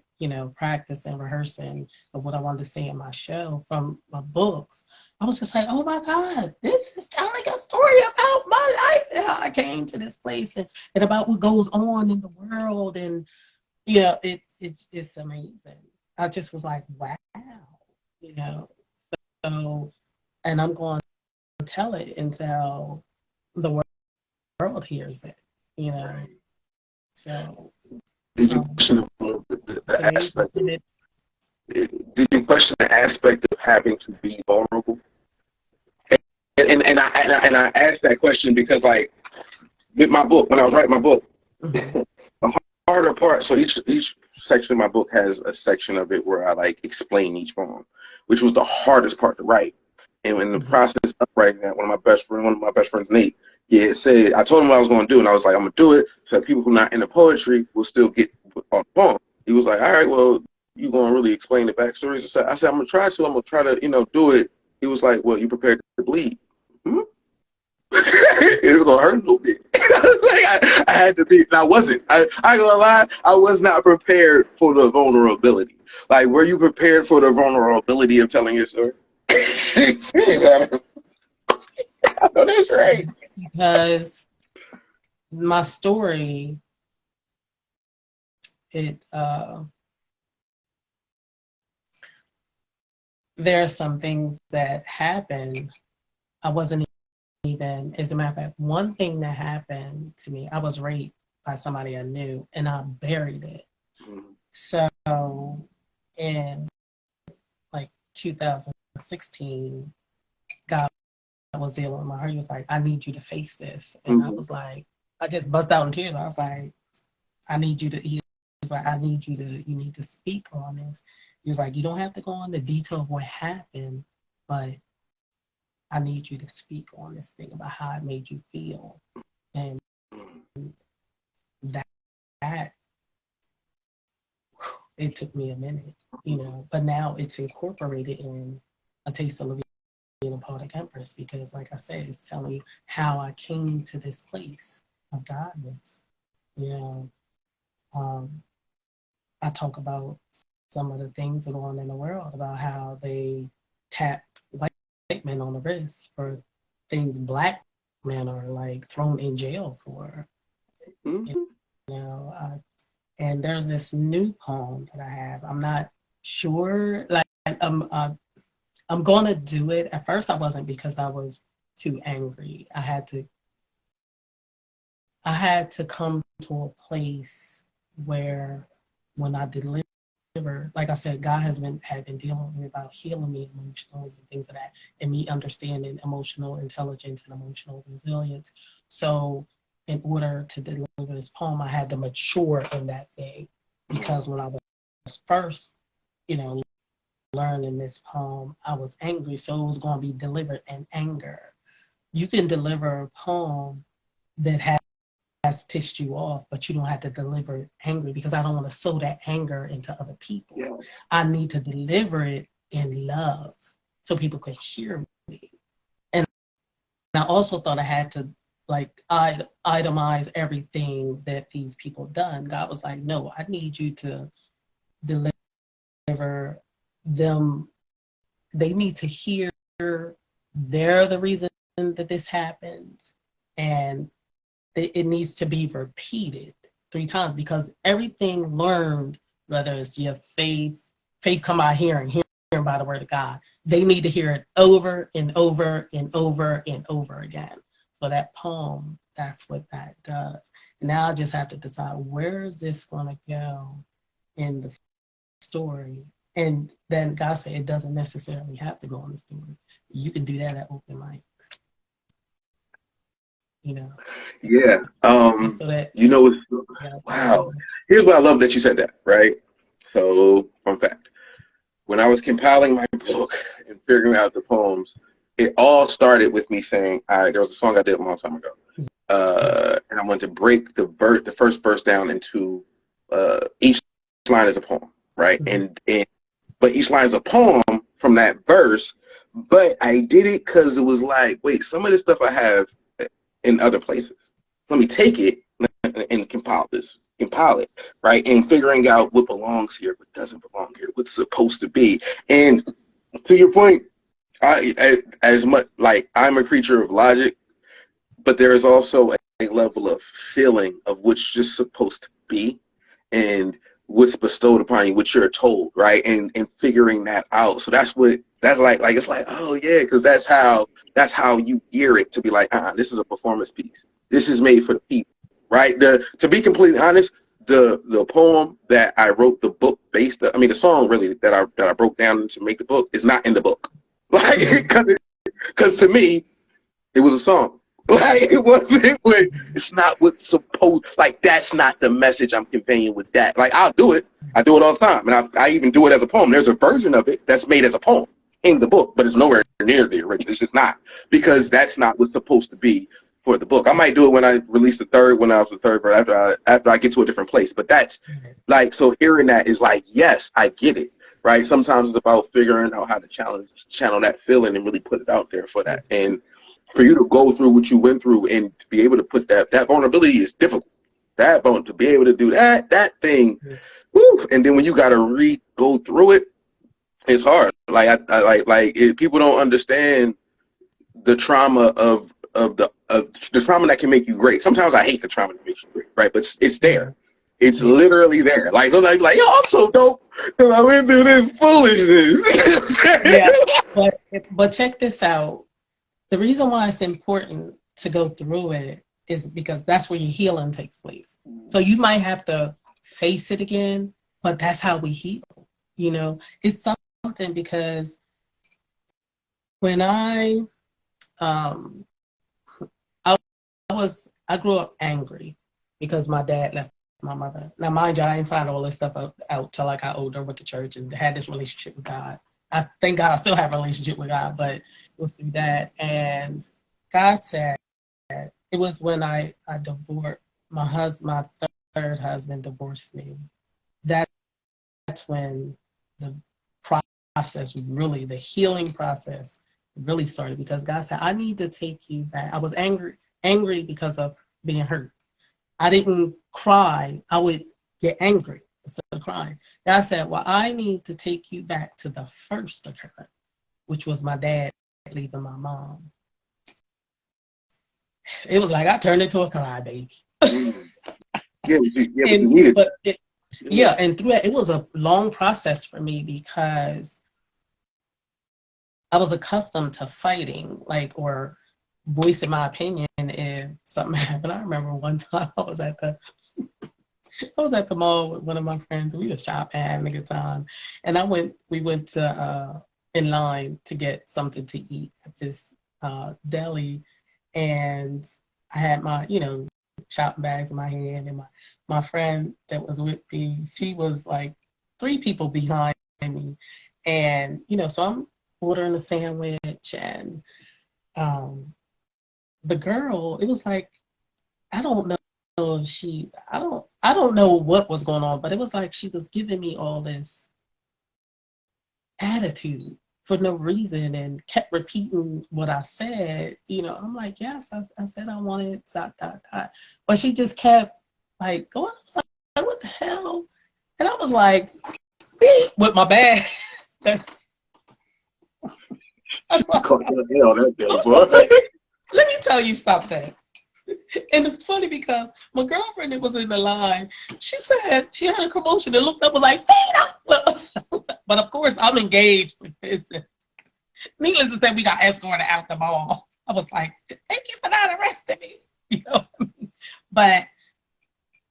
practicing, rehearsing of what I wanted to say in my show from my books, I was just like, oh my God, this is telling a story about my life and how I came to this place, and about what goes on in the world. And it's amazing. I just was like, wow, you know. So, and I'm going to tell it until the world hears it, So, Did you question it's the amazing. aspect? Did you question the aspect of having to be vulnerable? And I asked that question because, like, with my book, when I was writing my book, Mm-hmm. the harder part. So each section of my book has a section of it where I like explain each poem, which was the hardest part to write. And in the Mm-hmm. process of writing that, one of my best friends, Nate, said, I told him what I was going to do, and I was like, I'm going to do it so that people who are not into poetry will still get on the poem. He was like, all right, well, you going to really explain the backstories? I said, I'm going to try to. I'm going to try to, do it. He was like, well, you prepared to bleed? Hmm? It was gonna hurt a little bit. I had to be, and I wasn't. I ain't gonna lie, I was not prepared for the vulnerability. Like, were you prepared for the vulnerability of telling your story? I know that's right. Because my story, it there are some things that happen. I wasn't even, as a matter of fact, one thing that happened to me, I was raped by somebody I knew, and I buried it. Mm-hmm. So in like 2016, God was dealing with my heart. He was like, I need you to face this. And I Mm-hmm. was like, I just bust out in tears. I was like, I need you to, he was like, you need to speak on this. He was like, you don't have to go into detail of what happened, but I need you to speak on this thing about how it made you feel. And that, that it took me a minute, but now it's incorporated in A Taste of Lavina, Poetic Empress, because like I said, it's telling you how I came to this place of godness, you know. Um, I talk about some of the things that go on in the world, about how they tap white men on the wrist for things black men are like thrown in jail for. You Mm-hmm. know, and there's this new poem that I have. I'm not sure, like I'm gonna do it. At first, I wasn't because I was too angry. I had to come to a place where when I deliver, like I said, God had been dealing with me about healing me emotionally and things of that, and me understanding emotional intelligence and emotional resilience. So in order to deliver this poem, I had to mature in that thing, because when I was first, you know, learning this poem, I was angry, so it was going to be delivered in anger. You can deliver a poem that has pissed you off, but you don't have to deliver it angry, because I don't want to sow that anger into other people. Yeah. I need to deliver it in love so people can hear me. And I also thought I had to like itemize everything that these people done. God was like, no, I need you to deliver them. They need to hear they're the reason that this happened, and it needs to be repeated 3 times, because everything learned, whether it's your faith come by hearing by the word of God, they need to hear it over and over and over and over again. So that poem, that's what that does. Now I just have to decide, where is this going to go in the story? And then God said it doesn't necessarily have to go in the story. You can do that at open mic, you know. Yeah. And so that, You know, it's, yeah, wow. Here's what I love that you said that, right? So, fun fact. When I was compiling my book and figuring out the poems, it all started with me saying, all right, there was a song I did a long time ago. And I wanted to break the first verse down into each line is a poem, right? But each line is a poem from that verse. But I did it because it was like, wait, some of this stuff I have in other places. Let me take it and compile it, right? And figuring out what belongs here, what doesn't belong here, what's supposed to be. And to your point, as much like I'm a creature of logic, but there is also a level of feeling of what's just supposed to be, and what's bestowed upon you, what you're told, right? And figuring that out. So that's like it's like, oh yeah, because that's how you gear it to be like, this is a performance piece. This is made for the people, right? To be completely honest, the poem that I wrote the book based, I mean the song really that I broke down to make the book is not in the book, like because to me it was a song. Like it's not what's supposed. Like that's not the message I'm conveying with that. Like I'll do it. I do it all the time, and I even do it as a poem. There's a version of it that's made as a poem in the book, but it's nowhere near the original. It's just not, because that's not what's supposed to be for the book. I might do it when I release the third, when I was the third, but after I get to a different place. But that's like, so hearing that is like, yes, I get it. Right. Sometimes it's about figuring out how to channel that feeling and really put it out there for that. And for you to go through what you went through and to be able to put that vulnerability is difficult. To be able to do that thing, woo, and then when you got to go through it, it's hard. Like people don't understand the trauma of the trauma that can make you great. Sometimes I hate the trauma that makes you great, right? But it's there. It's literally there. Like sometimes you're like, yo, I'm so dope because I went through this foolishness. yeah. But check this out. The reason why it's important to go through it is because that's where your healing takes place. So you might have to face it again, but that's how we heal. You know, it's something, because when um I grew up angry because my dad left my mother. Now, mind you, I didn't find all this stuff out till I got older, with the church and had this relationship with God. I thank God I still have a relationship with God, but it was through that. And God said, it was when I divorced my third husband divorced me. That's when the process really, the healing process really started, because God said, I need to take you back. I was angry because of being hurt. I didn't cry. I would get angry. of crying. And I said, well, I need to take you back to the first occurrence, which was my dad leaving my mom. It was like I turned into a crybaby. Yeah, but you needed. And through it was a long process for me because I was accustomed to fighting, like, or voicing my opinion if something happened. I remember one time I was at the mall with one of my friends. We were shopping, having a good time, and we went to in line to get something to eat at this deli, and I had my shopping bags in my hand, and my friend that was with me, she was like 3 people behind me, and so I'm ordering a sandwich, and the girl, it was like, I don't know if I don't know what was going on, but it was like she was giving me all this attitude for no reason and kept repeating what I said. I'm like, yes, I said I wanted ... But she just kept like going. I was like, what the hell? And I was like, beep, with my bag. Let me tell you something. And it's funny because my girlfriend that was in the line, she said she had a commotion and looked up and was like, Tina! But of course, I'm engaged with this. Needless to say, we got escorted out the mall. I was like, thank you for not arresting me. But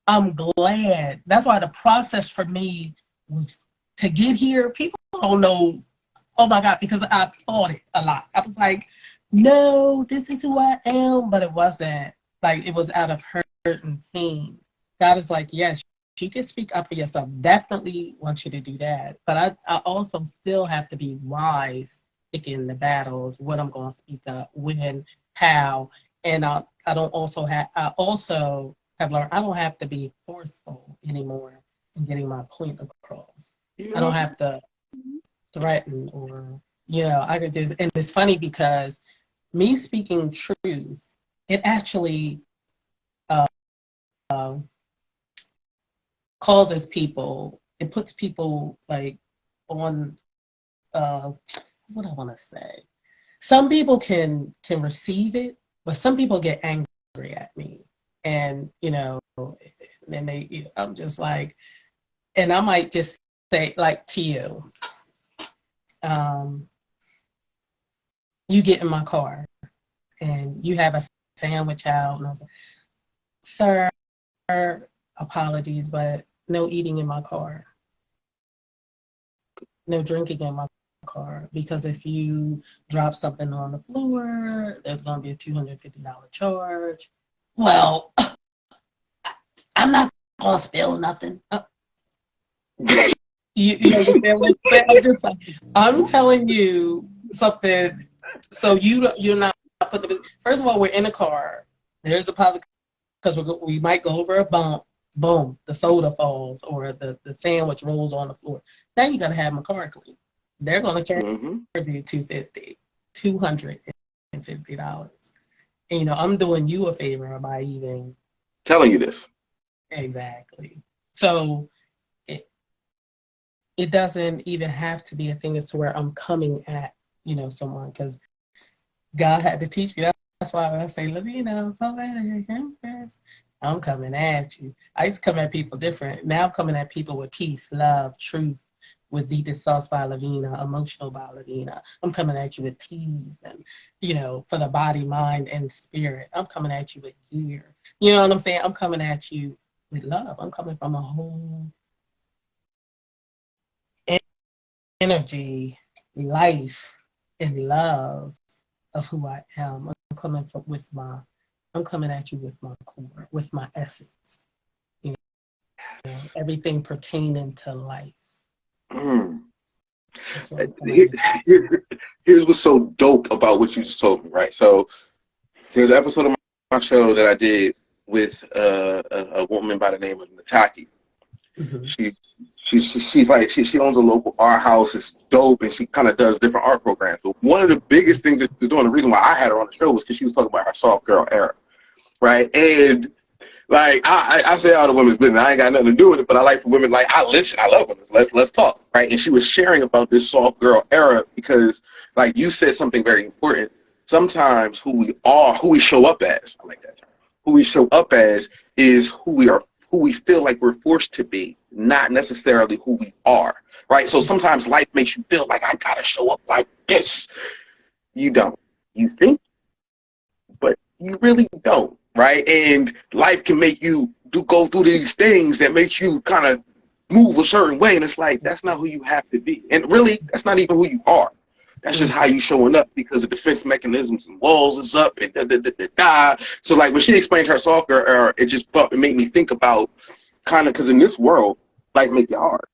I'm glad. That's why the process for me was to get here. People don't know, oh my God, because I thought it a lot. I was like, no, this is who I am. But it wasn't. Like, it was out of hurt and pain. God is like, yes, you can speak up for yourself. Definitely want you to do that. But I also still have to be wise picking the battles, what I'm going to speak up, when, how. And I also have learned I don't have to be forceful anymore in getting my point across. Yeah. I don't have to threaten or, I could just, and it's funny because me speaking truth, it actually causes people, it puts people like on, what I want to say. Some people can receive it, but some people get angry at me. And, then I'm just like, and I might just say, like, to you, you get in my car and you have a sandwich out, and I was like, sir, apologies, but no eating in my car. No drinking in my car, because if you drop something on the floor, there's going to be a $250 charge. Well, I'm not going to spill nothing. You understand what I'm saying? I'm telling you something, so you're not putting it. First of all, we're in a car. There's a positive, because we might go over a bump. Boom, the soda falls, or the sandwich rolls on the floor. Now you got to have my car clean. They're going to charge you $250. And, I'm doing you a favor by even telling you this. Exactly. So it doesn't even have to be a thing as to where I'm coming at, someone, because God had to teach me. That's why I say, Lavina, Empress, I'm coming at you. I used to come at people different. Now I'm coming at people with peace, love, truth, with deepest thoughts by Lavina, emotional by Lavina. I'm coming at you with teas and, for the body, mind, and spirit. I'm coming at you with gear. You know what I'm saying? I'm coming at you with love. I'm coming from a whole energy, life, and love of who I am. I'm coming at you with my core, with my essence. Everything pertaining to life. Here's what's so dope about what you just told me, right? So there's an episode of my show that I did with a woman by the name of Nataki. Mm-hmm. She owns a local art house. It's dope, and she kind of does different art programs. But one of the biggest things that she's doing, the reason why I had her on the show, was because she was talking about her soft girl era, right? And Like I say all the women's business. I ain't got nothing to do with it, but I like for women. Like I listen, I love women. Let's talk, right? And she was sharing about this soft girl era because, like you said, something very important. Sometimes who we are, who we show up as. I like that term. Who we show up as is who we are, who we feel like we're forced to be, not necessarily who we are, right? So sometimes life makes you feel like I gotta show up like this. You don't. You think, but you really don't, right? And life can make you go through these things that makes you kind of move a certain way, and it's like that's not who you have to be, and really that's not even who you are. That's just how you showing up because the defense mechanisms and walls is up and da da da da da. So like when she explained her software error, it made me think about kind of because in this world, life make it hard.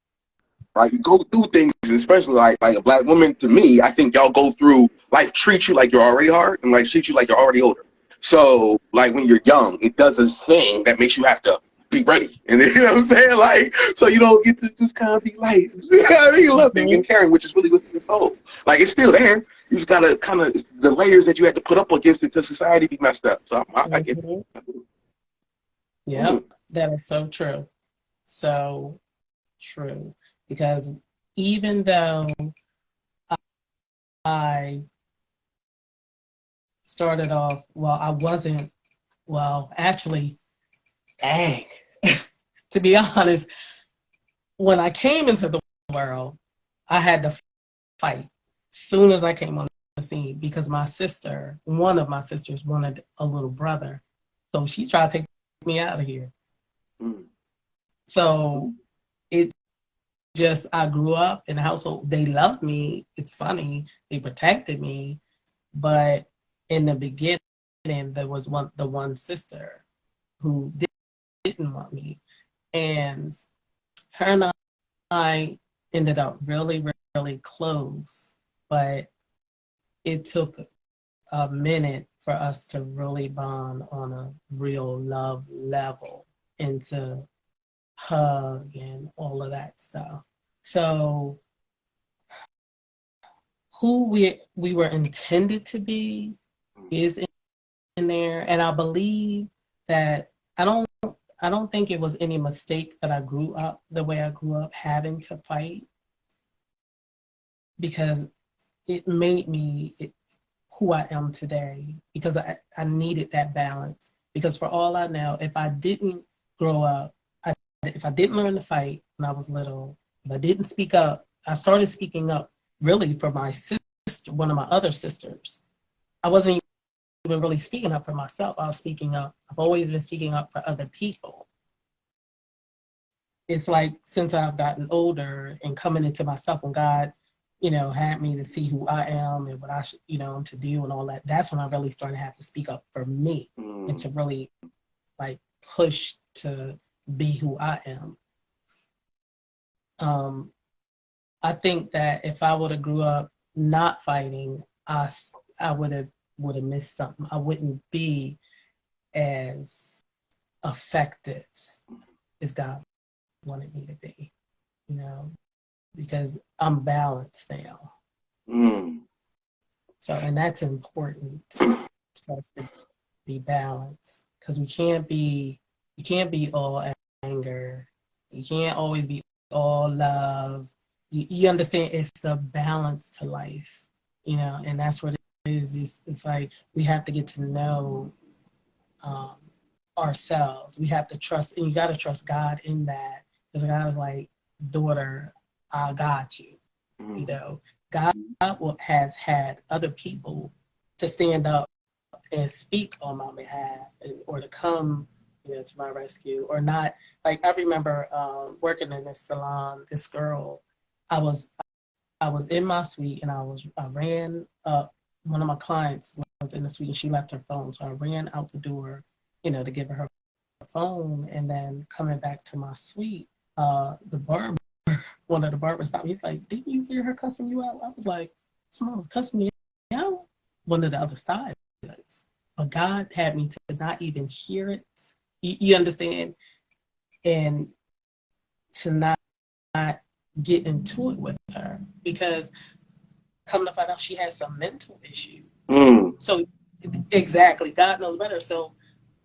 Right, you go through things, especially like a black woman. To me, I think y'all go through life treats you like you're already hard, and life treats you like you're already older. So, like when you're young, it does this thing that makes you have to be ready, and you know what I'm saying? Like, so you don't get to just kind of be light, you know what I mean? Loving and caring, which is really what's in your soul. Like it's still there. You just gotta kind of the layers that you had to put up against it to society be messed up. So I get it. Yeah, that is so true. So true. Because even though I started off, actually, dang, to be honest, when I came into the world, I had to fight soon as I came on the scene because one of my sisters wanted a little brother. So she tried to take me out of here. So I grew up in a household. They loved me. It's funny. They protected me. But in the beginning, there was the one sister who didn't want me. And her and I ended up really, really close. But it took a minute for us to really bond on a real love level and to hug and all of that stuff. So who we were intended to be is in there, and I believe that I don't think it was any mistake that I grew up the way I grew up having to fight, because it made me who I am today, because I needed that balance. Because for all I know, if I didn't grow up, if I didn't learn to fight when I was little, if I didn't speak up, I started speaking up really for my sister, one of my other sisters. I wasn't even really speaking up for myself. I was speaking up. I've always been speaking up for other people. It's like since I've gotten older and coming into myself, when God, had me to see who I am and what I should, to do and all that, that's when I really started to have to speak up for me and to really like push to be who I am. I think that if I would have grew up not fighting, I would have missed something. I wouldn't be as effective as God wanted me to be, because I'm balanced now. So, and that's important for us to be balanced, because you can't be all anger. You can't always be all love. You understand it's a balance to life, and that's what it is. It's like we have to get to know ourselves. We have to trust, and you got to trust God in that, because God is like, daughter, I got you. God has had other people to stand up and speak on my behalf, or to come, to my rescue, or not. Like I remember working in this salon. This girl, I was in my suite, and I ran up. One of my clients was in the suite, and she left her phone, so I ran out the door, to give her phone, and then coming back to my suite, the barber, one of the barbers stopped me. He's like, "Didn't you hear her cussing you out?" I was like, "Someone was cussing me out." One of the other stylists. But God had me to not even hear it. You understand? And to not get into it with her, because come to find out she has some mental issue. So exactly, God knows better. So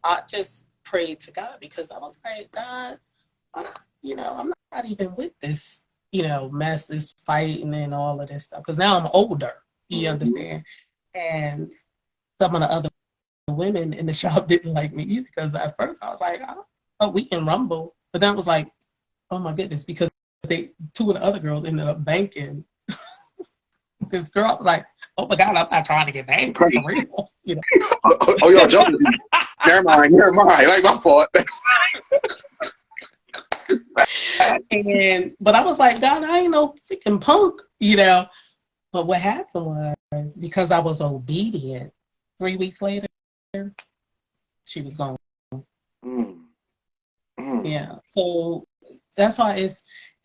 I just prayed to God because I was like, God, I'm not even with this, mess, this fighting and all of this stuff. Because now I'm older, you understand? And some of the other women in the shop didn't like me either because at first I was like, oh, we can rumble. But then I was like, oh my goodness, because two of the other girls ended up banking. This girl was like, oh my God, I'm not trying to get banged for real. Oh, y'all jumping. Never mind. Like my fault. But I was like, God, I ain't no freaking punk, But what happened was because I was obedient, 3 weeks later, she was gone. Yeah. So that's why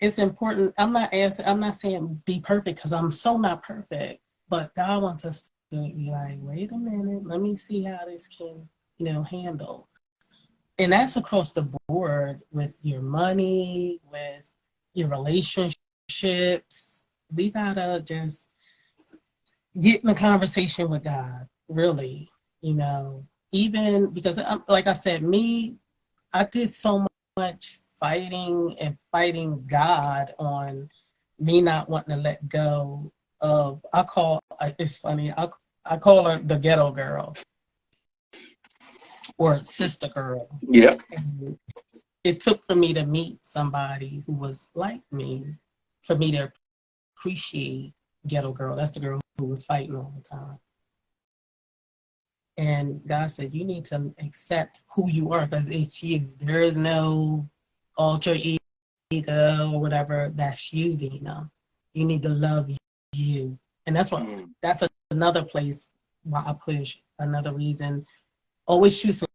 it's important. I'm not saying be perfect because I'm so not perfect. But God wants us to be like, wait a minute, let me see how this can, handle. And that's across the board with your money, with your relationships. We gotta just get in a conversation with God, really, even because, like I said, I did so much fighting God on me not wanting to let go of, it's funny, I call her the ghetto girl or sister girl. Yeah. And it took for me to meet somebody who was like me, for me to appreciate ghetto girl. That's the girl who was fighting all the time. And God said, you need to accept who you are because it's you. There is no alter ego or whatever. That's you, Vina. You need to love you. And that's another place why I push. Another reason. Always choose to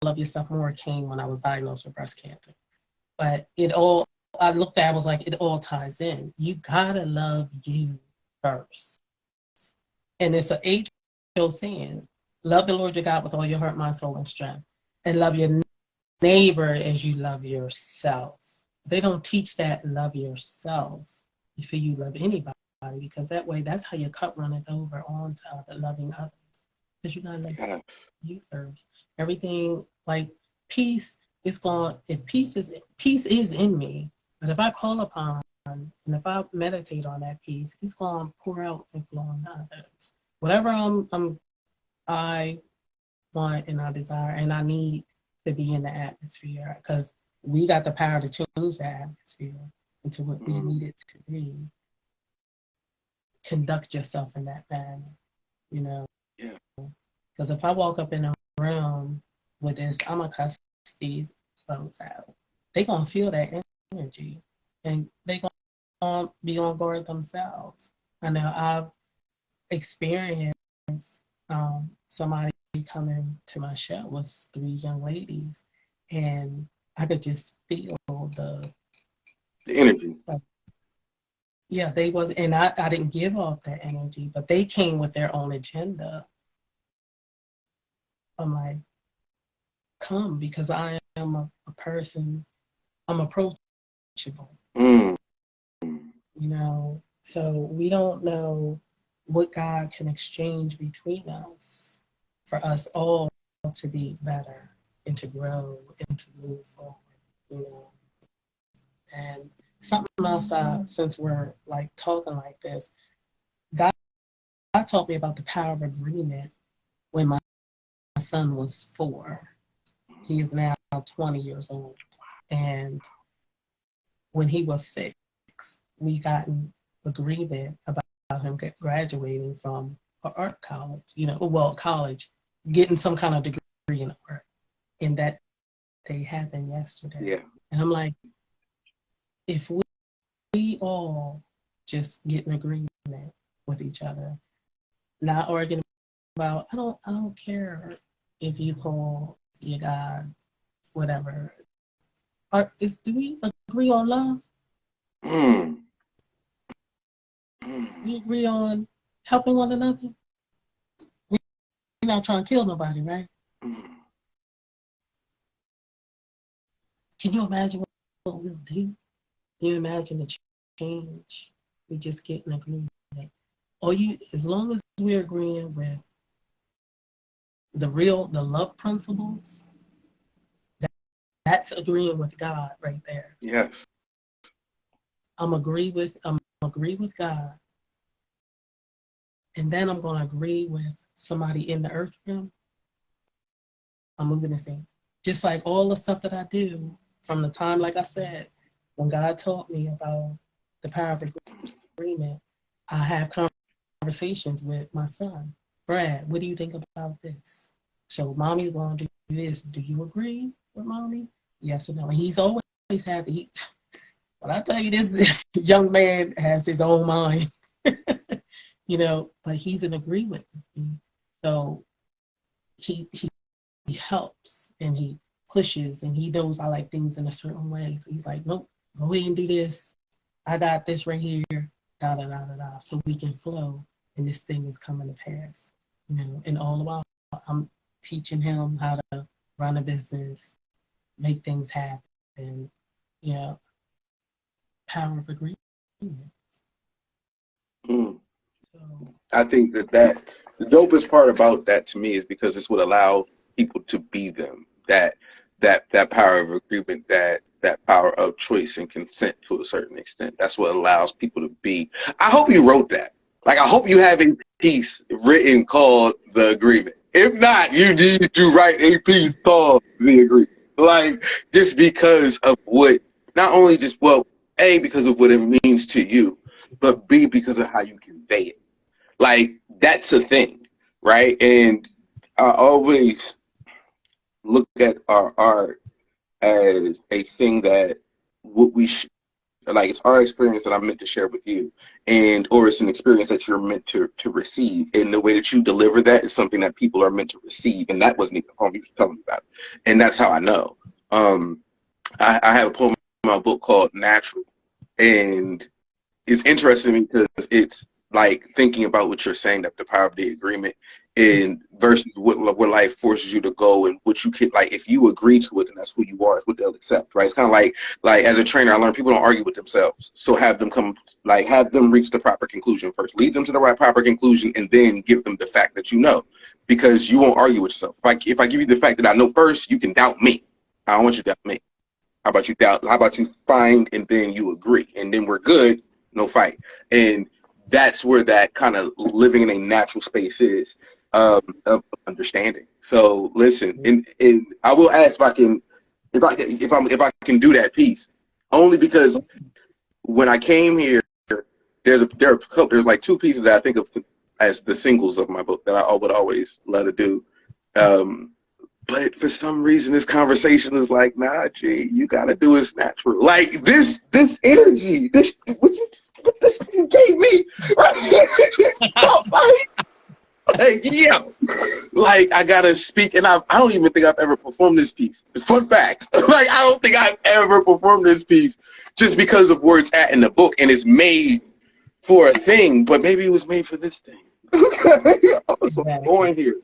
love yourself more came when I was diagnosed with breast cancer. But I looked at it, I was like, it all ties in. You gotta love you first. And it's an age-old saying, love the Lord your God with all your heart, mind, soul, and strength. And love your neighbor as you love yourself. They don't teach that love yourself before you love anybody, because that way, that's how your cup runneth over on to the loving others. Because you gotta love you first. Everything, like peace is gone. If peace is in me, but if I call upon and if I meditate on that peace, it's gonna pour out and flow on others. Whatever I want and I desire and I need to be in the atmosphere, because we got the power to choose the atmosphere into what we need it to be. Conduct yourself in that manner, Yeah. Because if I walk up in a room with this, I'm gonna cuss these folks out. They gonna feel that energy, and they gonna be on guard themselves. I know I've experienced somebody coming to my show was 3 young ladies, and I could just feel the energy. Yeah, they was, and I didn't give off that energy, but they came with their own agenda. I'm like, come, because I am a person, I'm approachable, So we don't know what God can exchange between us for us all to be better and to grow and to move forward. And something else, since we're like talking like this, God taught me about the power of agreement when my son was 4. He is now 20 years old. And when he was 6, we got an agreement about him graduating from art college, college, getting some kind of degree in art. And that day happened yesterday. Yeah. And I'm like, if we all just get an agreement with each other, not arguing about, I don't care if you call your God whatever. Do we agree on love? We agree on helping one another? We're not trying to kill nobody, right? Can you imagine what we'll do? Can you imagine the change? We just get an agreement. As long as we're agreeing with the love principles, That's agreeing with God right there. Yes. I'm agree with God, and then I'm gonna agree with somebody in the earth realm. I'm moving the same. Just like all the stuff that I do from the time, like I said, when God taught me about the power of agreement, I have conversations with my son. Brad, what do you think about this? So mommy's going to do this. Do you agree with mommy? Yes or no? And he's always happy. When I tell you this young man has his own mind, but he's in agreement with me. So he helps and he pushes and he knows I like things in a certain way. So he's like, nope, go ahead and do this. I got this right here, da da da da da. So we can flow and this thing is coming to pass. And all the while I'm teaching him how to run a business, make things happen, you know, power of agreement. Mm. So, I think that the dopest part about that to me is because this would allow people to be them. That power of agreement, that power of choice and consent to a certain extent. That's what allows people to be. I hope you wrote that. Like, I hope you have a piece written called The Agreement. If not, you need to write a piece called The Agreement. Like, just because of what, not only just, well, A, because of what it means to you, but B, because of how you convey it. Like, that's a thing, right? And I always look at our art as a thing that what we like, it's our experience that I'm meant to share with you, and or it's an experience that you're meant to receive. And the way that you deliver that is something that people are meant to receive. And that wasn't even a poem, you were telling me about it. And that's how I know. I have a poem in my book called Natural, and it's interesting because it's like thinking about what you're saying, that the power of the agreement in versus where life forces you to go, and what you can, like, if you agree to it, then that's who you are, it's what they'll accept, right? It's kind of like as a trainer, I learned people don't argue with themselves. So have them reach the proper conclusion first, lead them to the right proper conclusion, and then give them the fact that you know, because you won't argue with yourself. If I give you the fact that I know first, you can doubt me. I don't want you to doubt me. How about you find and then you agree, and then we're good, no fight. And that's where that kind of living in a natural space is, of understanding. So listen, and I will ask if I can do that piece, only because when I came here, there's like two pieces that I think of as the singles of my book that I would always love to do. But for some reason, this conversation is like, nah, G, you gotta do it natural. Like this energy, what you gave me, like, yeah, like I gotta speak, and I don't even think I've ever performed this piece. Fun fact, like I don't think I've ever performed this piece, just because of where it's at in the book, and it's made for a thing, but maybe it was made for this thing. So I'm going here.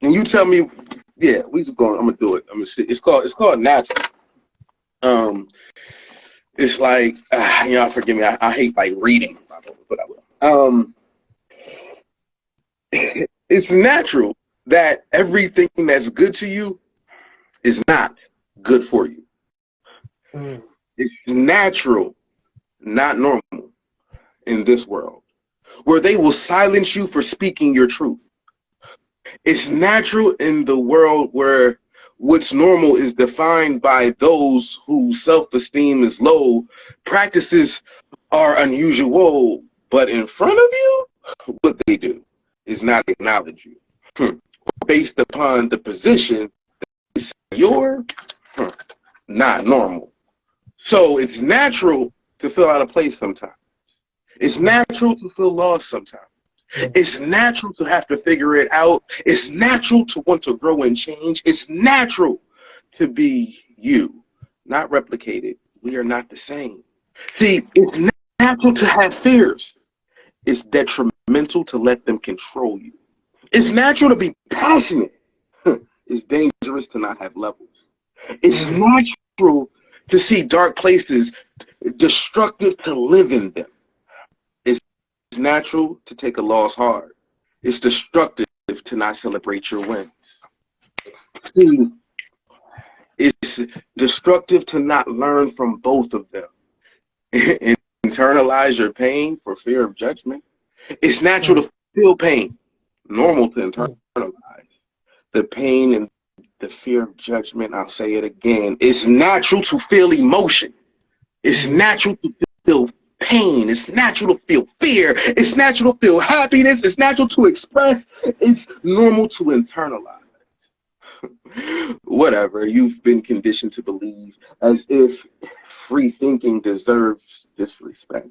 And you tell me, yeah, we just going. I'm gonna do it. I'm gonna see. It's called Natural. It's like y'all forgive me. I hate like reading, but I will. It's natural that everything that's good to you is not good for you. It's natural, not normal, in this world, where they will silence you for speaking your truth. It's natural in the world where what's normal is defined by those whose self-esteem is low, practices are unusual, but in front of you, what they do is not acknowledge you. Based upon the position you're not normal. So it's natural to feel out of place sometimes. It's natural to feel lost sometimes. It's natural to have to figure it out. It's natural to want to grow and change. It's natural to be you, not replicated. We are not the same. See, it's natural to have fears. It's detrimental to let them control you. It's natural to be passionate. It's dangerous to not have levels. It's natural to see dark places, destructive to live in them. It's natural to take a loss hard. It's destructive to not celebrate your wins. See, destructive to not learn from both of them. Internalize your pain for fear of judgment. It's natural to feel pain, normal to internalize the pain and the fear of judgment. I'll say it again. It's natural to feel emotion. It's natural to feel pain. It's natural to feel fear. It's natural to feel happiness. It's natural to express. It's normal to internalize. Whatever. You've been conditioned to believe as if free thinking deserves disrespect.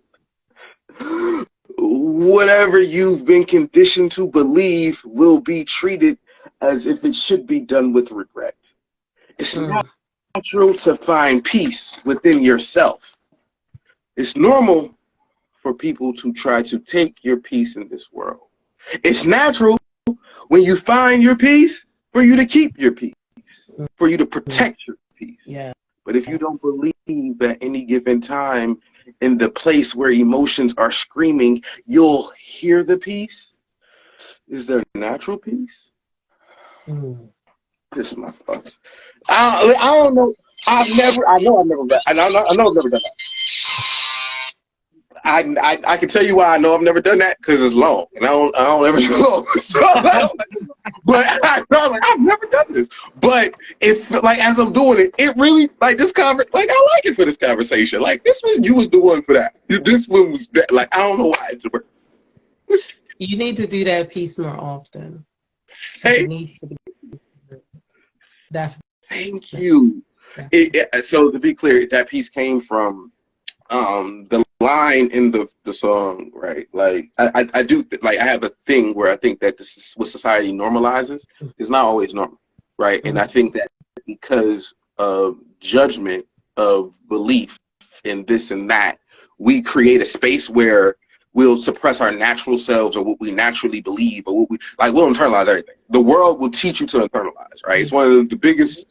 Whatever you've been conditioned to believe will be treated as if it should be done with regret. It's natural to find peace within yourself. It's normal for people to try to take your peace in this world. It's natural when you find your peace for you to keep your peace, for you to protect your peace. Yeah. But if you don't believe at any given time in the place where emotions are screaming, you'll hear the peace. Is there natural peace? This is my thoughts. I don't know. I know I've never done that. I can tell you why I know I've never done that, because it's long, and I don't ever do long. So, but I've never done this. But if like as I'm doing it, it really like this I like it for this conversation. Like this was you was the one for that. This one was that. Like I don't know why it worked. You need to do that piece more often. Hey, it needs to be. Definitely. Thank you. So to be clear, that piece came from the line in the song, right? Like I do like I have a thing where I think that this is what society normalizes is not always normal, right? And I think that because of judgment of belief in this and that, we create a space where we'll suppress our natural selves or what we naturally believe or what we'll internalize everything. The world will teach you to internalize, right? It's one of the biggest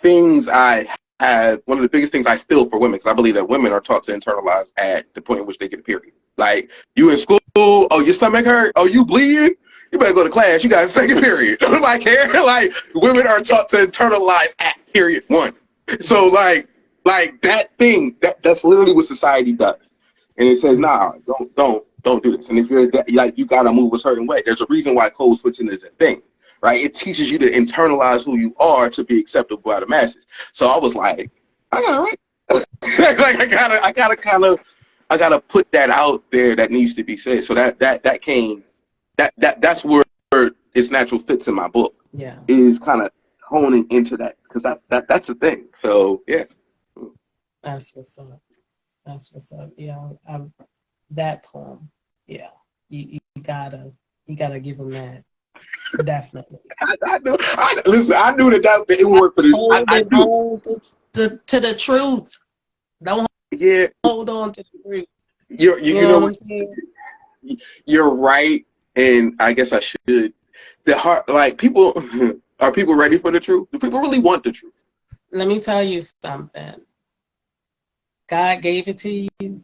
things one of the biggest things I feel for women, because I believe that women are taught to internalize at the point in which they get a period. Like, you in school, oh, your stomach hurt, oh, you bleeding, you better go to class, you got a second period. Nobody care. Like, women are taught to internalize at period 1. So, like that thing, that's literally what society does. And it says, nah, don't do this. And if you're like, you gotta move a certain way. There's a reason why code switching is a thing. Right? It teaches you to internalize who you are to be acceptable by the masses. So I was like, I got it right. Like I gotta put that out there that needs to be said. So that came that's where its natural fits in my book. Yeah. Is kind of honing into that, because that's the thing. So yeah. That's what's up. That's what's up. Yeah. That poem. Yeah. You gotta give them that. Definitely. I knew that it would work for this. I do. Hold to the truth. Don't hold on to the truth. You know what I'm saying? You're right, and I guess I should. The heart, like people, are people ready for the truth? Do people really want the truth? Let me tell you something. God gave it to you.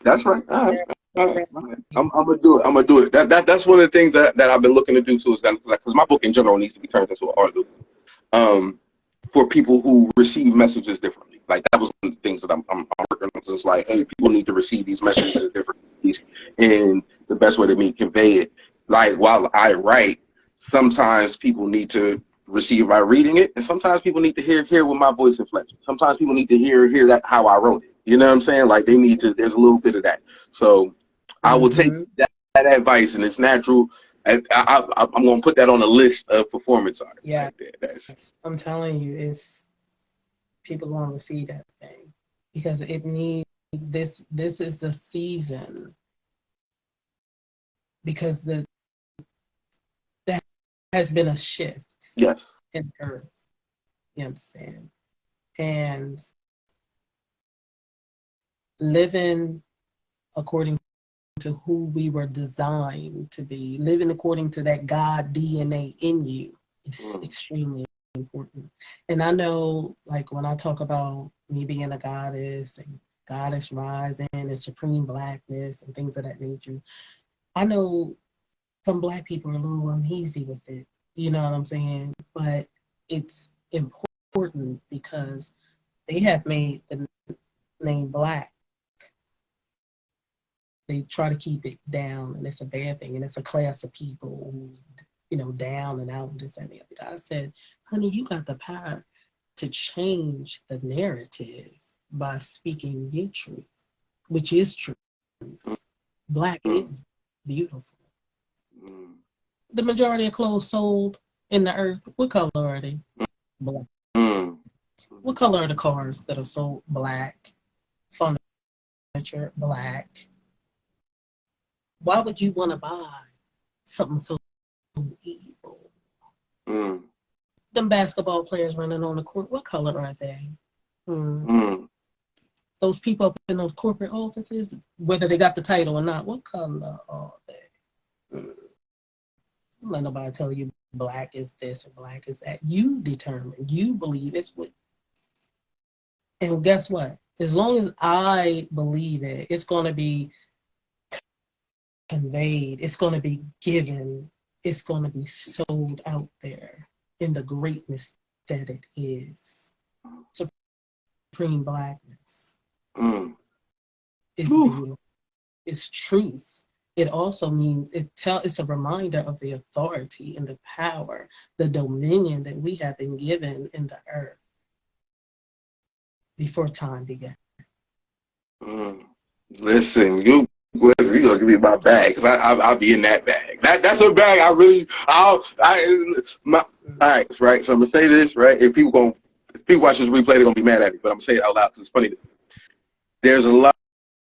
That's right. All right. I'm gonna do it. That's one of the things that I've been looking to do too, is that because my book in general needs to be turned into an article for people who receive messages differently. Like that was one of the things that I'm working on. It's like, hey, people need to receive these messages differently, and the best way to convey it. Like while I write, sometimes people need to receive by reading it, and sometimes people need to hear with my voice inflection. Sometimes people need to hear that how I wrote it. You know what I'm saying? Like they need to. There's a little bit of that. So I will take that advice, and it's natural. I'm going to put that on a list of performance art. Yeah, right. I'm telling you, it's people want to see that thing because it needs this. This is the season because there has been a shift. Yes. In Earth. You understand? And living according to who we were designed to be, living according to that God DNA in you is extremely important. And I know, like, when I talk about me being a goddess and goddess rising and supreme blackness and things of that nature, I know some Black people are a little uneasy with it. You know what I'm saying? But it's important because they have made the name Black. They try to keep it down, and it's a bad thing, and it's a class of people who's, down and out and this and the other. God said, honey, you got the power to change the narrative by speaking your truth, which is truth. Black is beautiful. The majority of clothes sold in the earth, what color are they? Black. What color are the cars that are sold? Black. Furniture, black. Why would you want to buy something so evil? Them basketball players running on the court, what color are they? Those people up in those corporate offices, whether they got the title or not, what color are they? Don't let nobody tell you black is this and black is that. You determine. You believe it's what. And guess what? As long as I believe it, it's going to be conveyed. It's going to be given. It's going to be sold out there in the greatness that it is. Supreme blackness. It's beautiful. It's truth. It also means it's a reminder of the authority and the power, the dominion that we have been given in the earth before time began. Listen, you gonna give me my bag because I'll be in that bag. That's a bag. All right, right. So I'm gonna say this, right? If people watch this replay, they're gonna be mad at me, but I'm gonna say it out loud because it's funny. There's a line,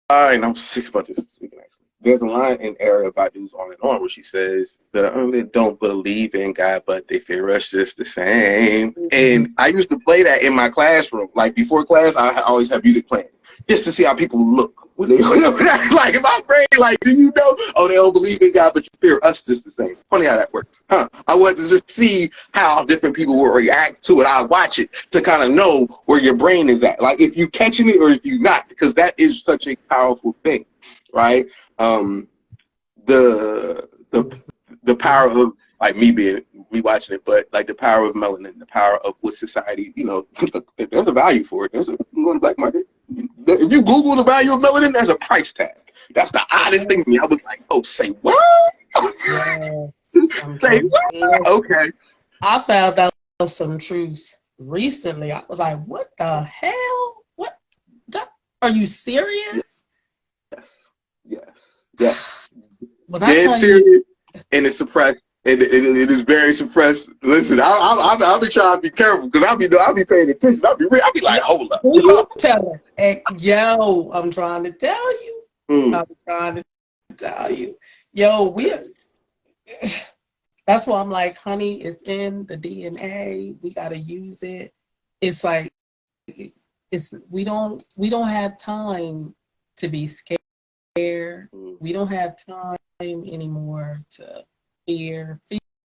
and I'm sick about this speaking actually. There's a line in Erykah Badu's On and On where she says that they don't believe in God, but they fear us just the same. And I used to play that in my classroom. Like before class, I always have music playing just to see how people look. When they like in my brain, like, do you know? Oh, they don't believe in God, but you fear us just the same. Funny how that works, huh? I wanted to just see how different people will react to it. I watch it to kind of know where your brain is at, like if you catching it or if you not, because that is such a powerful thing, right? The power of like me watching it, but like the power of melanin, the power of what society, there's a value for it. Go to the black market. If you Google the value of melanin, there's a price tag. That's the oddest thing to me. I was like, oh, say what? Yes, say what? Okay. I found out some truths recently. I was like, what the hell? What? Are you serious? Yes. When Dead serious, and it's suppressed. It is very suppressed. Listen, I'll be trying to be careful because I'll be paying attention. I'll be like, hold up. Who you telling? Yo, I'm trying to tell you. I'm trying to tell you. Yo, that's why I'm like, honey, it's in the DNA. We gotta use it. It's like we don't have time to be scared. We don't have time anymore to fear.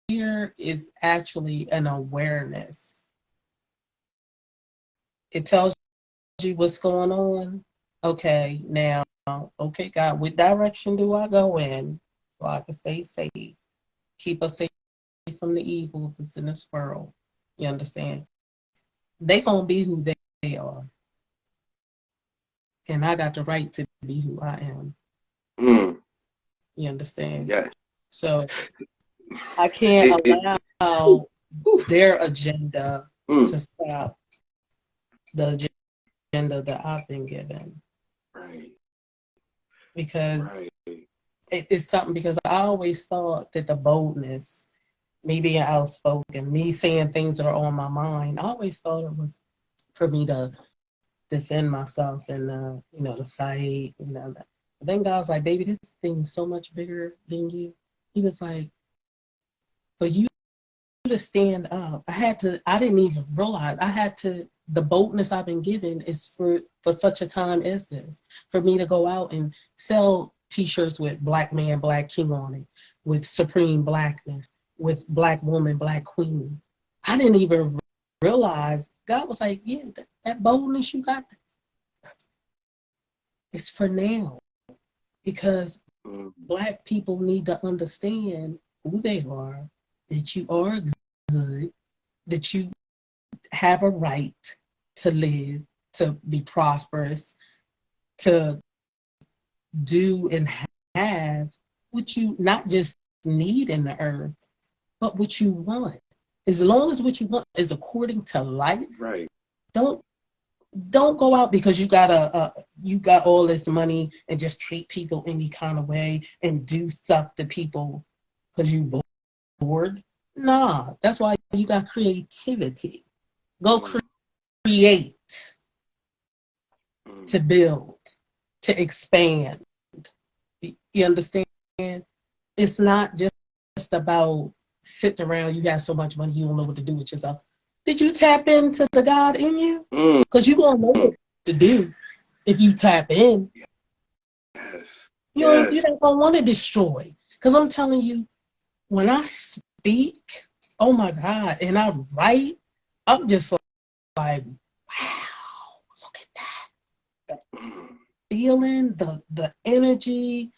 Fear is actually an awareness. It tells you what's going on. Okay, now, okay, God, what direction do I go in so I can stay safe? Keep us safe from the evil that's in this world. You understand? They gonna be who they are. And I got the right to be who I am. You understand? Yeah. So I can't allow their agenda to stop the agenda that I've been given. Right. Because it's something, because I always thought that the boldness, me being outspoken, me saying things that are on my mind, I always thought it was for me to defend myself and to fight. But then God was like, baby, this thing is so much bigger than you. He was like, for you to stand up, I didn't even realize the boldness I've been given is for such a time as this, for me to go out and sell t-shirts with Black Man, Black King on it, with Supreme Blackness, with Black Woman, Black Queen. I didn't even realize. God was like, yeah, that boldness you got, it's for now, because Black people need to understand who they are that you are good, that you have a right to live, to be prosperous, to do and have what you not just need in the earth, but what you want. As long as what you want is according to life, Right. don't go out because you got all this money and just treat people any kind of way and do stuff to people because you bored. Nah, that's why you got creativity. Go create, to build, to expand. You understand? It's not just about sitting around. You got so much money, you don't know what to do with yourself. Did you tap into the God in you? Because you're going to know what to do if you tap in. Yes. You're not going to want to destroy. Because I'm telling you, when I speak, oh my God, and I write, I'm just like, wow, look at that. The feeling, the energy,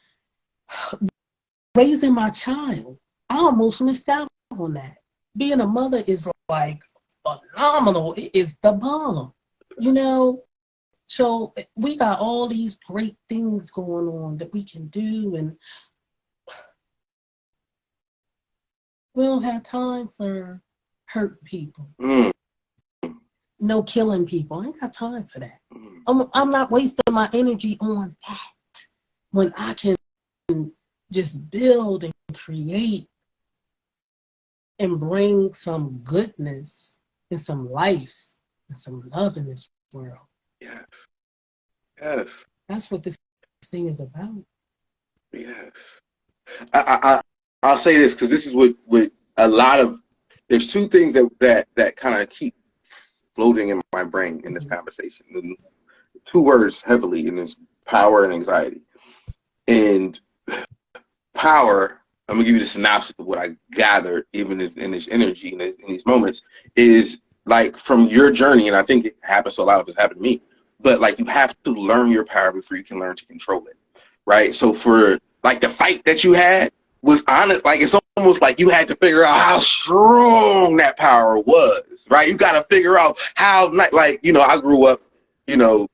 raising my child. I almost missed out on that. Being a mother is like phenomenal. It is the bomb, you know? So we got all these great things going on that we can do, and we don't have time for hurt people. No killing people. I ain't got time for that. I'm not wasting my energy on that when I can just build and create and bring some goodness and some life and some love in this world. Yes. Yes. That's what this thing is about. Yes. I'll say this because this is what a lot of, there's two things that kind of keep floating in my brain in this conversation. The two words heavily in this: power and anxiety. And power, I'm gonna give you the synopsis of what I gathered, even in this energy, in these moments, is like from your journey, and I think it happens to a lot of us, happened to me. But like you have to learn your power before you can learn to control it, right? So for like the fight that you had was honest, like it's almost like you had to figure out how strong that power was, right? You got to figure out how, like I grew up, you know,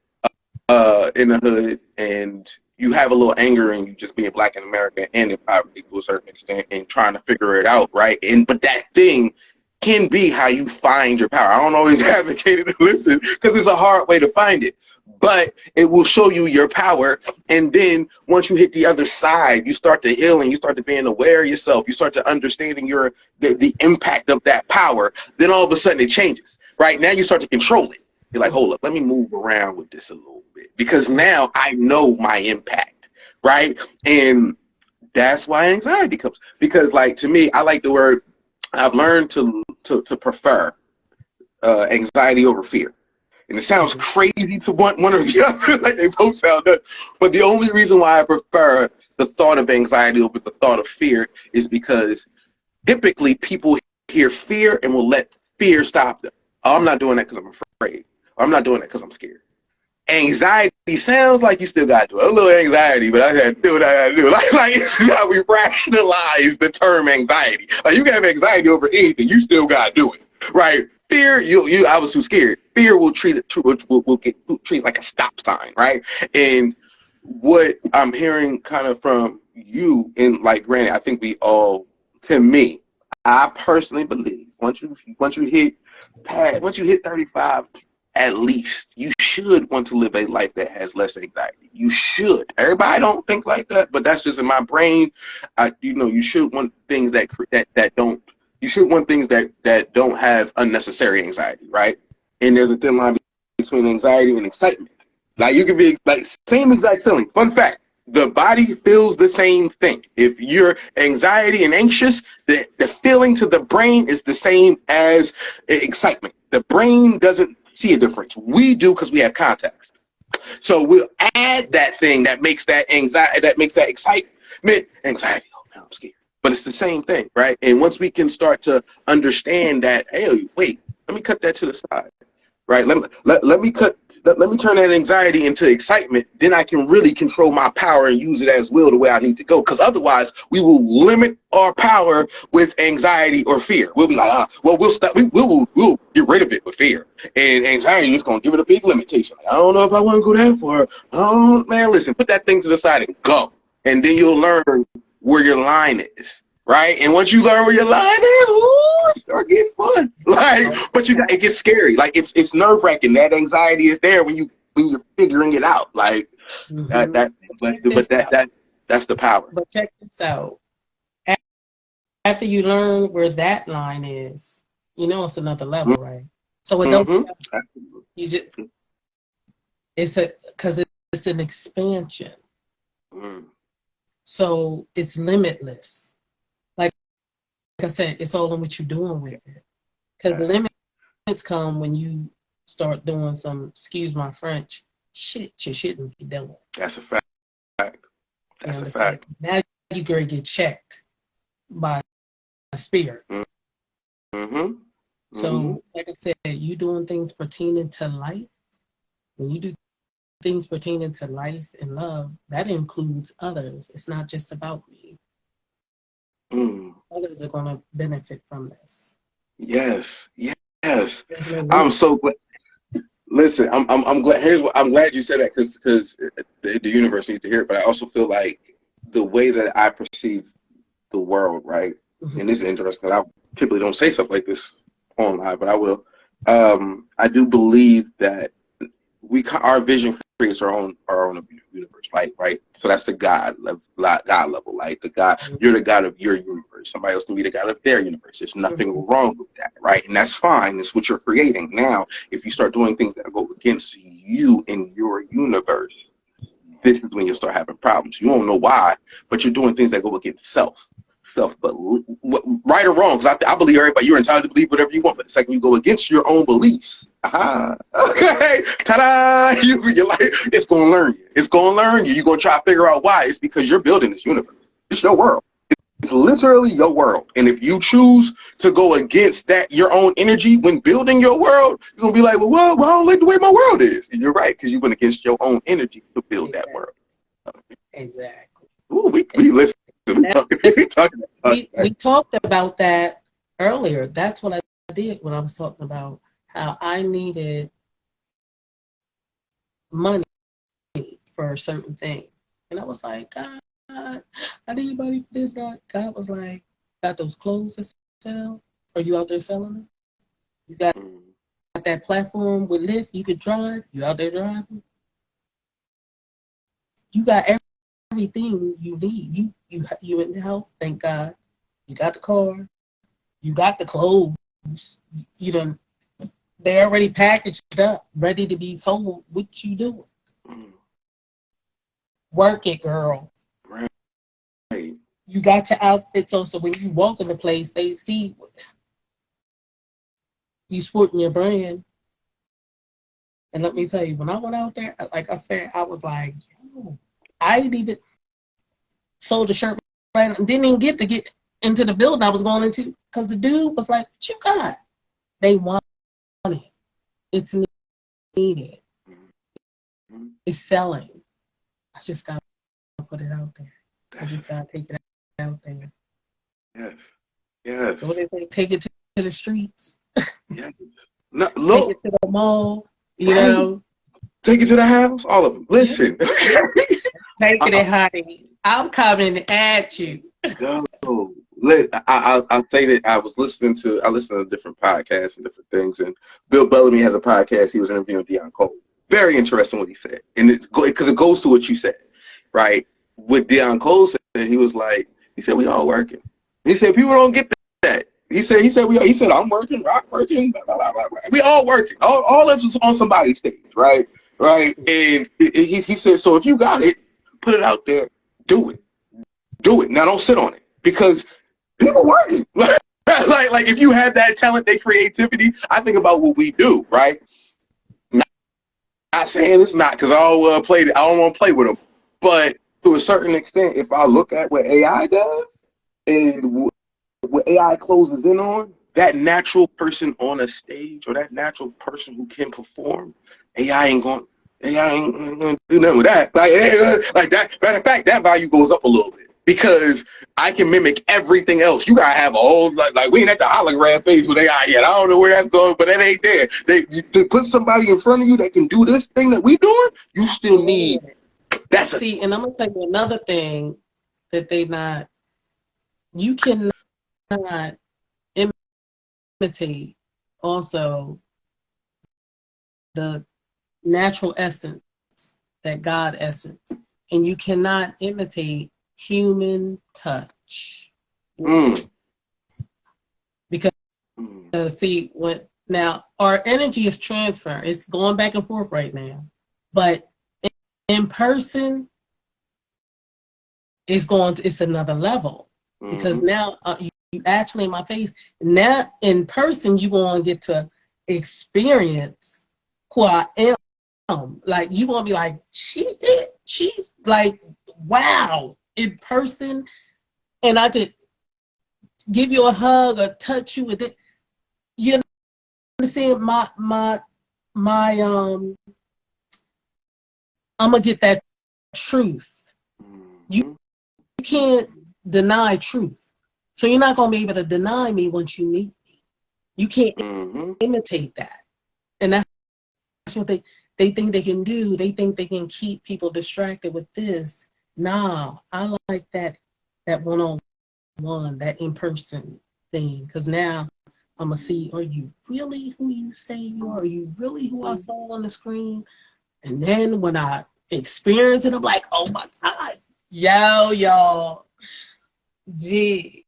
in the hood, and you have a little anger in you just being black in America and in poverty to a certain extent and trying to figure it out, right? But that thing can be how you find your power. I don't always advocate it to listen because it's a hard way to find it, but it will show you your power. And then once you hit the other side, you start to heal and you start to being aware of yourself. You start to understanding the impact of that power. Then all of a sudden it changes, right? Now you start to control it. You're like, hold up, let me move around with this a little bit because now I know my impact, right? And that's why anxiety comes. Because, like, to me, I like the word, I've learned to prefer anxiety over fear. And it sounds crazy to one or the other, like they both sound nuts. But the only reason why I prefer the thought of anxiety over the thought of fear is because typically people hear fear and will let fear stop them. Oh, I'm not doing that because I'm afraid. Or I'm not doing that because I'm scared. Anxiety sounds like you still got to do it. A little anxiety, but I got to do what I got to do. Like it's how we rationalize the term anxiety. Like you can have anxiety over anything, you still got to do it, right? Fear, I was too scared. Fear will treat it will get treat like a stop sign, right? And what I'm hearing kind of from you, and like granted, I think we all, to me, I personally believe once you hit 35, at least you should want to live a life that has less anxiety. You should. Everybody don't think like that, but that's just in my brain. You should want things that don't. You should want things that don't have unnecessary anxiety, right? And there's a thin line between anxiety and excitement. Like you can be like same exact feeling. Fun fact: the body feels the same thing. If you're anxiety and anxious, the feeling to the brain is the same as excitement. The brain doesn't see a difference. We do because we have context. So we'll add that thing that makes that anxiety, that makes that excitement, anxiety. Oh, now I'm scared. But it's the same thing, right? And once we can start to understand that, hey, wait, let me cut that to the side, right? Let me cut let me turn that anxiety into excitement. Then I can really control my power and use it as will the way I need to go. Because otherwise, we will limit our power with anxiety or fear. We'll be like, well, we'll stop. We'll get rid of it with fear. And anxiety is going to give it a big limitation. Like, I don't know if I want to go that far. Oh, man, listen, put that thing to the side and go. And then you'll learn where your line is. Right, and once you learn where your line is, ooh, start getting fun. Like, but it gets scary. Like it's nerve wracking. That anxiety is there when you're figuring it out. Like that's the power. But check this out. After you learn where that line is, you know it's another level, right? So it don't. You just because it's an expansion. So it's limitless. Like I said, it's all in what you're doing with it. Because limits come when you start doing some, excuse my French, shit you shouldn't be doing. That's a fact. That's a fact. Now you're going to get checked by a spirit. So, like I said, you doing things pertaining to life. When you do things pertaining to life and love, that includes others. It's not just about me. Others are going to benefit from this. Yes. I'm so glad. Listen, I'm glad. I'm glad you said that because the universe needs to hear it. But I also feel like the way that I perceive the world, right? And this is interesting because I typically don't say stuff like this on live, but I will. I do believe that our vision creates our own universe, right? So that's the God level, like the God. You're the God of your universe. Somebody else can be the God of their universe. There's nothing wrong with that, right? And that's fine. It's what you're creating. Now, if you start doing things that go against you in your universe, this is when you'll start having problems. You won't know why, but you're doing things that go against self. But right or wrong, because I believe everybody, you're entitled to believe whatever you want, but the second you go against your own beliefs, okay, ta-da, you're like, it's going to learn you. It's going to learn you. You're going to try to figure out why. It's because you're building this universe. It's your world. It's literally your world. And if you choose to go against that, your own energy when building your world, you're going to be like, well, I don't like the way my world is. And you're right, because you went against your own energy to build that world. Exactly. Ooh, we listen. We talked about that earlier. That's what I did when I was talking about how I needed money for a certain thing. And I was like, God, I need money for this. God was like, got those clothes to sell? Are you out there selling them? You got that platform with Lyft you could drive? You out there driving? You got everything you need. You in health, thank God. You got the car. You got the clothes. They already packaged up, ready to be sold. What you doing? Work it, girl. Right. You got your outfits on, so when you walk in the place, they see you sporting your brand. And let me tell you, when I went out there, like I said, I was like, yo, I didn't even sold the shirt right, and didn't even get into the building I was going into because the dude was like, what you got? They want it. It's needed. It's selling. I just got to put it out there. I just got to take it out there. Yes. So what they say, take it to the streets. Yes. Take it to the mall. You know. Take it to the house. All of them. Listen. Yeah. Take it, honey. I'm coming at you. Go. I'll say that I listen to different podcasts and different things, and Bill Bellamy has a podcast. He was interviewing Deion Cole. Very interesting what he said, and because it goes to what you said, right? What Deion Cole said, he said we all working. He said people don't get that. He said I'm working, Rock working, blah, blah, blah, blah. We all working. All of us on somebody's stage, right? Right. And he said, so if you got it, put it out there, do it. Now don't sit on it because people working. like if you have that talent, that creativity, I think about what we do, right? Not saying it's not because I don't want to play with them, but to a certain extent, if I look at what AI does and what AI closes in on, that natural person on a stage or that natural person who can perform, AI ain't going. AI ain't gonna do nothing with that. Like that. Matter of fact, that value goes up a little bit because I can mimic everything else. You gotta have a whole like we ain't at the hologram phase with AI yet. I don't know where that's going, but that ain't there. To put somebody in front of you that can do this thing that we doing, you still need. That's see, and I'm gonna tell you another thing that they not. You cannot imitate also the natural essence, that God essence, and you cannot imitate human touch. Because see, when now our energy is transfer, it's going back and forth right now, but in person, it's another level because now you actually in my face. Now in person, you gonna get to experience who I am. Like you gonna be like, she's like, wow, in person, and I could give you a hug or touch you with it. You understand my I'm gonna get that truth. You can't deny truth, so you're not gonna be able to deny me once you meet me. You can't imitate that, and that's what they think they can do. They think they can keep people distracted with this. Nah, I like that one-on-one, that in-person thing, because now I'm gonna see, are you really who you say you are? Are you really who I saw on the screen? And then when I experience it, I'm like, oh my God, y'all, G,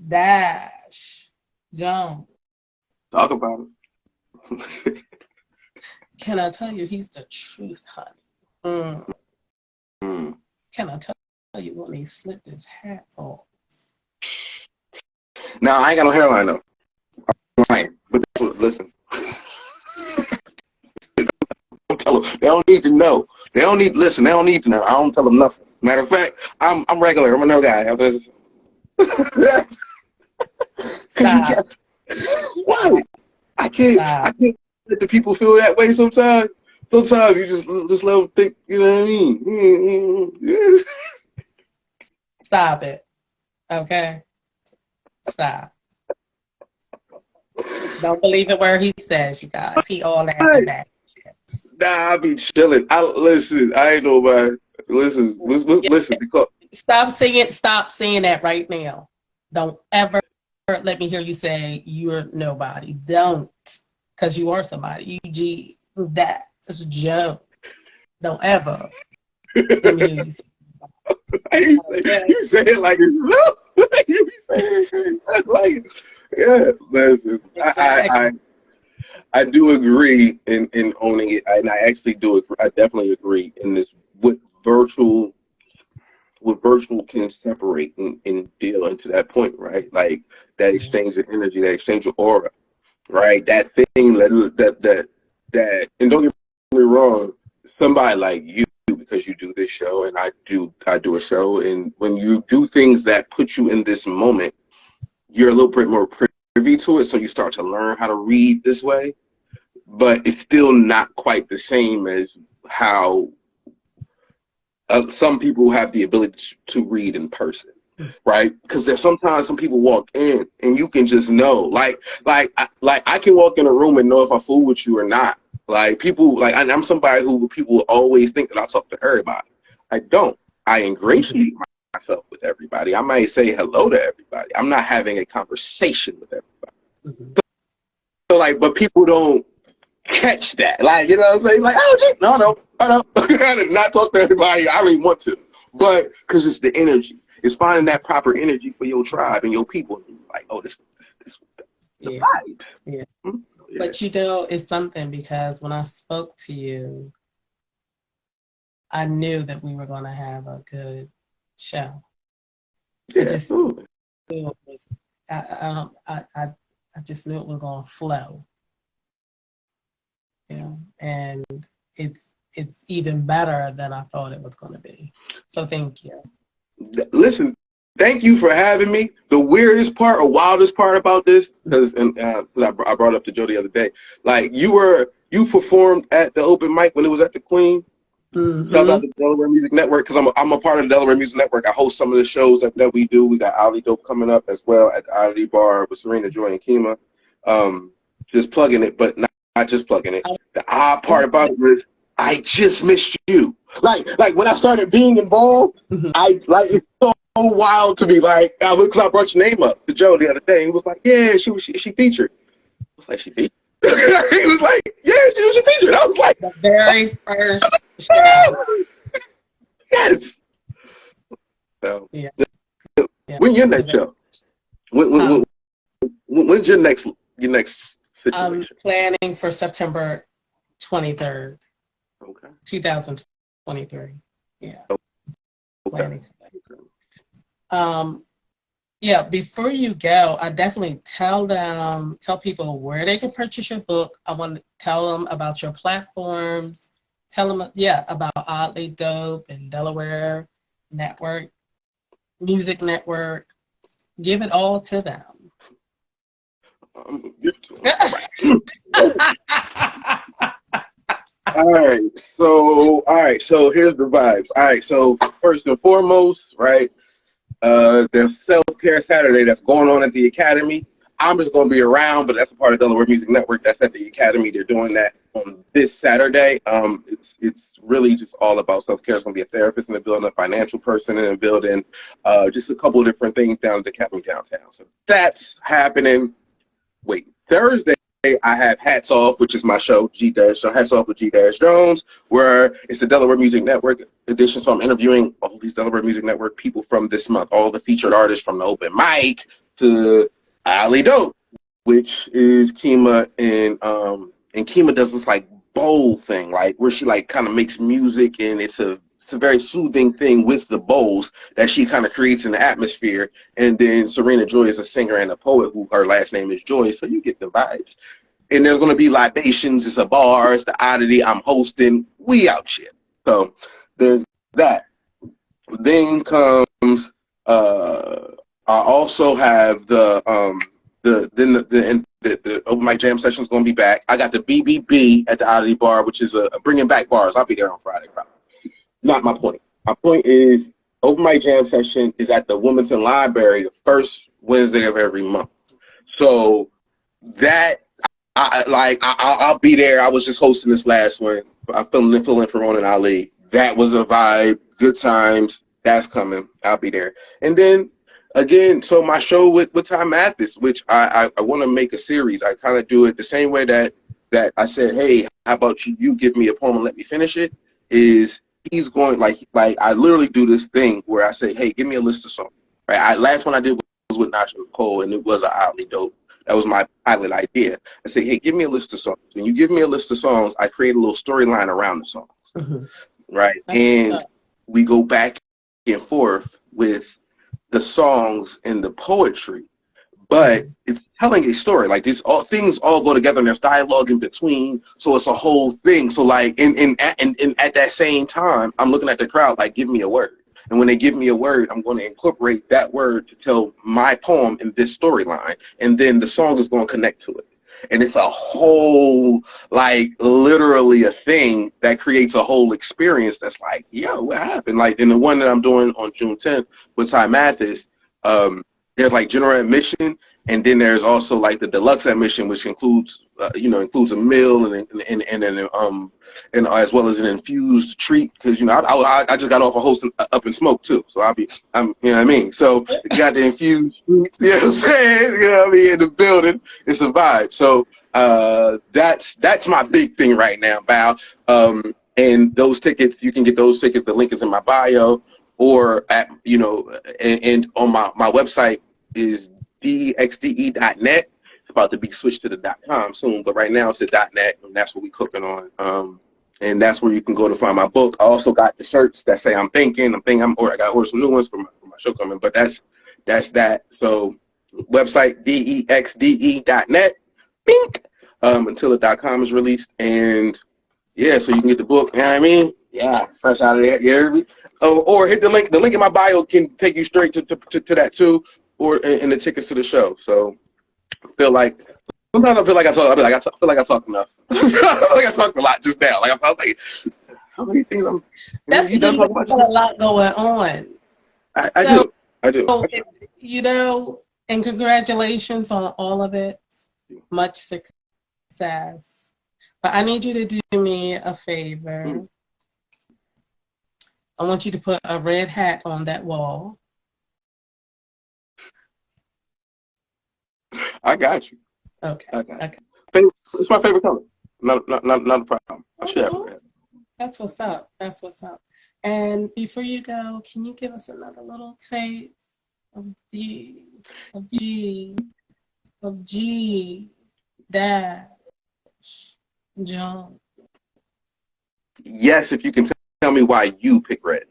Dash, John. talk about it. Can I tell you, he's the truth, honey. Can I tell you when he slipped his hat off? Now I ain't got no hairline though. But listen. Don't tell them. They don't need to know. They don't need listen. They don't need to know. I don't tell them nothing. Matter of fact, I'm regular. I'm a no guy. Stop. What? I can't let the people feel that way sometimes. Sometimes you just let them think, you know what I mean? Stop it. Okay? Stop. Don't believe a word he says, you guys. He all that in the back. Nah, I be chilling. Listen, I ain't nobody. Listen, because Stop saying that right now. Don't ever let me hear you say you're nobody. Don't. Because you are somebody. That's a joke. Don't ever let me hear you say you say it like it's no. You be saying it like yeah. Listen, exactly. I do agree in owning it, and I actually do agree. I definitely agree in this with virtual can separate and deal into that point, right? Like that exchange of energy, that exchange of aura, right? That thing that and don't get me wrong, somebody like you, because you do this show and I do a show, and when you do things that put you in this moment, you're a little bit more privy to it, so you start to learn how to read this way, but it's still not quite the same as how some people have the ability to read in person, right? Because there's sometimes some people walk in and you can just know, like I can walk in a room and know if I fool with you or not. Like people, like I'm somebody who people always think that I talk to everybody. I don't. I ingratiate myself with everybody. I might say hello to everybody. I'm not having a conversation with everybody. So like, but people don't catch that. Like, you know what I'm saying? Like, oh, gee, no. I did not talk to everybody. I really want to. But because it's the energy. It's finding that proper energy for your tribe and your people. Like, oh, this the vibe. Yeah. Hmm? Yeah. But you know, it's something because when I spoke to you, I knew that we were going to have a good show. Yeah, I just absolutely. knew it was. I just knew it was going to flow. Yeah, and it's even better than I thought it was going to be. So thank you. Listen, thank you for having me. The weirdest part or wildest part about this, because I brought up to Joe the other day, like you performed at the open mic when it was at the Queen. Shout out to Delaware Music Network because I'm a part of the Delaware Music Network. I host some of the shows that we do. We got Ali Dope coming up as well at the Ali Bar with Serena Joy and Kima. Just plugging it, but not just plugging it. The odd part about it is I just missed you. Like when I started being involved, it's so wild to me. Like I brought your name up to Joe the other day. He was like, "Yeah, she featured." I was like, "She featured." He was like, "Yeah, she was featured." I was like, the very first show. Yes. So, Yeah. when your next show? When's your next situation? I'm planning for September 23rd. Okay. 2023. Yeah. Okay. Planning for that. Yeah, before you go, I definitely tell people where they can purchase your book. I want to tell them about your platforms. Tell them, about Oddly Dope and Delaware Network, Music Network. Give it all to them. All right. So here's the vibes. All right. So first and foremost, right, there's Self-Care Saturday that's going on at the Academy. I'm just going to be around, but that's a part of Delaware Music Network. That's at the Academy. They're doing that on this Saturday. It's really just all about self-care. It's going to be a therapist in the building, a financial person in the building, just a couple of different things down at the Academy downtown. So that's happening. Wait, Thursday I have Hats Off, which is my show, Hats Off with G Jones, where it's the Delaware Music Network edition. So I'm interviewing all these Delaware Music Network people from this month, all the featured artists from the open mic to Ali Dope, which is Kima, and Kima does this like bowl thing, like where she like kind of makes music, and it's a very soothing thing with the bowls that she kind of creates in the atmosphere. And then Serena Joy is a singer and a poet who her last name is Joy, so you get the vibes. And there's going to be libations, it's a bar, it's the oddity, I'm hosting, we out shit. So there's that. Then comes I also have the open mic jam session is going to be back. I got the BBB at the Oddity Bar, which is a bringing back bars. I'll be there on Friday, probably. Not my point. My point is open mic jam session is at the Wilmington Library the first Wednesday of every month. So that I'll be there. I was just hosting this last one. I'm filling in for Ronan Ali. That was a vibe. Good times. That's coming. I'll be there. And then again, so my show with Ty Mathis, which I want to make a series. I kind of do it the same way that I said, hey, how about you give me a poem and let me finish it, is he's going like I literally do this thing where I say, hey, give me a list of songs. Right. Last one I did was with Nacho Cole, and it was an Oddly Dope. That was my pilot idea. I say, hey, give me a list of songs. When you give me a list of songs, I create a little storyline around the songs. Mm-hmm. Right. And we go back and forth with the songs and the poetry, but it's telling a story. Like things all go together, and there's dialogue in between, so it's a whole thing. So like, and at that same time, I'm looking at the crowd like, give me a word. And when they give me a word, I'm going to incorporate that word to tell my poem in this storyline, and then the song is going to connect to it. And it's a whole, like, literally a thing that creates a whole experience that's like, yo, what happened? Like, in the one that I'm doing on June 10th with Ty Mathis, there's, like, general admission, and then there's also, like, the deluxe admission, which includes, includes a meal and as well as an infused treat, because, I just got off of hosting Up in Smoke, too, so you know what I mean? So, you got the infused treats, you know what I'm saying? You know what I mean? In the building, it's a vibe. So, that's my big thing right now, Val. And those tickets, you can get those tickets, the link is in my bio, or at, and on my website is dxde.net. It's about to be switched to the .com soon, but right now it's the .net, and that's what we're cooking on. And that's where you can go to find my book. I also got the shirts that say I'm thinking, or I got to order some new ones for my show coming, but that's that. So website, dxde.net, bink, until the .com is released. And yeah, so you can get the book, you know what I mean? Yeah, fresh out of there. You hear me? Or hit the link. The link in my bio can take you straight to that too, or in the tickets to the show. So I feel like sometimes I feel like I talk. I feel like I talk enough. I feel like I talked a lot just now. Like I felt like how many things I'm. That's You because done you talking about got a you? lot going on. I So, do. I do. you know, and congratulations on all of it. Much success. But I need you to do me a favor. Mm. I want you to put a red hat on that wall. I got you. Okay. I got Okay. you. It's my favorite color. Not a problem. I should have a red. That's what's up. That's what's up. And before you go, can you give us another little taste of of G, of G dash John? Yes, if you can tell me why you pick red.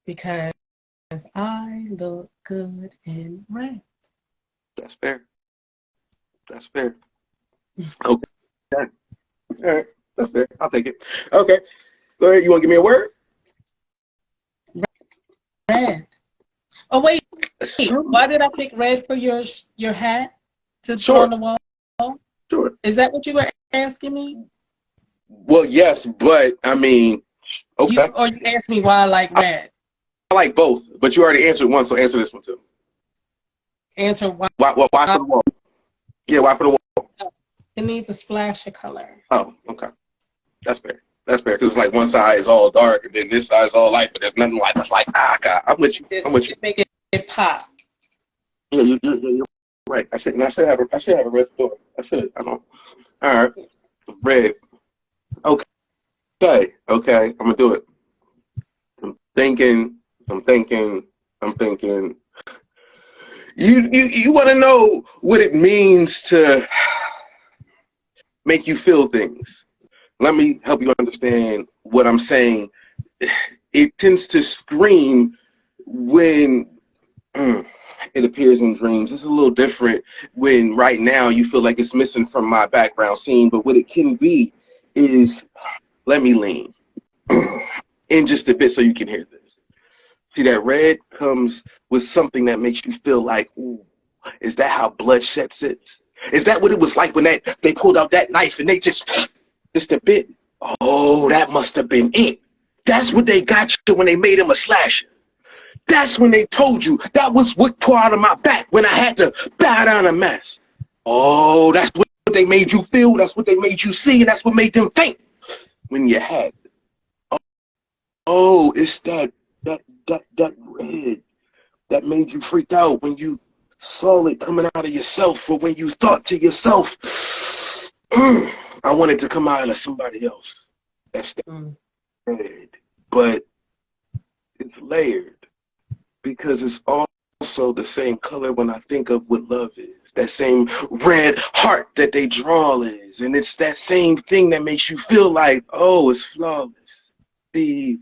Because I look good in red. That's fair. That's fair. Okay. All right. That's fair. I'll take it. Okay. Go ahead. You want to give me a word? Red. Oh wait, Sure. why did I pick red for your hat to put on Sure. the wall? Sure. Is that what you were asking me? Well, yes, but I mean, okay. You asked me why I like red? I like both, but you already answered one, so answer this one too. Answer why. Why for the wall? Yeah, why for the wall? It needs a splash of color. Oh, okay. That's fair. That's fair because it's like one side is all dark and then this side is all light, but there's nothing like that's like God. I'm with you. I'm Just with you. make it pop. Yeah, you're right. I should have a red door. I should. I don't. All right, red. Okay. Okay. I'm gonna do it. I'm thinking. I'm thinking. I'm thinking. You want to know what it means to make you feel things. Let me help you understand what I'm saying. It tends to scream when it appears in dreams. It's a little different when right now you feel like it's missing from my background scene, but what it can be is, let me lean in just a bit so you can hear this. See, that red comes with something that makes you feel like, ooh, is that how bloodshed sits? Is that what it was like when they pulled out that knife and they just a bit? Oh, that must have been it. That's what they got you when they made him a slasher. That's when they told you that was what tore out of my back when I had to bow down a mess. Oh, that's what they made you feel. That's what they made you see, and that's what made them faint when you had. Oh, it's that red that made you freak out when you saw it coming out of yourself, or when you thought to yourself, I wanted to come out of somebody else. That's that red, but it's layered because it's also the same color when I think of what love is. That same red heart that they draw is, and it's that same thing that makes you feel like, oh, it's flawless. See,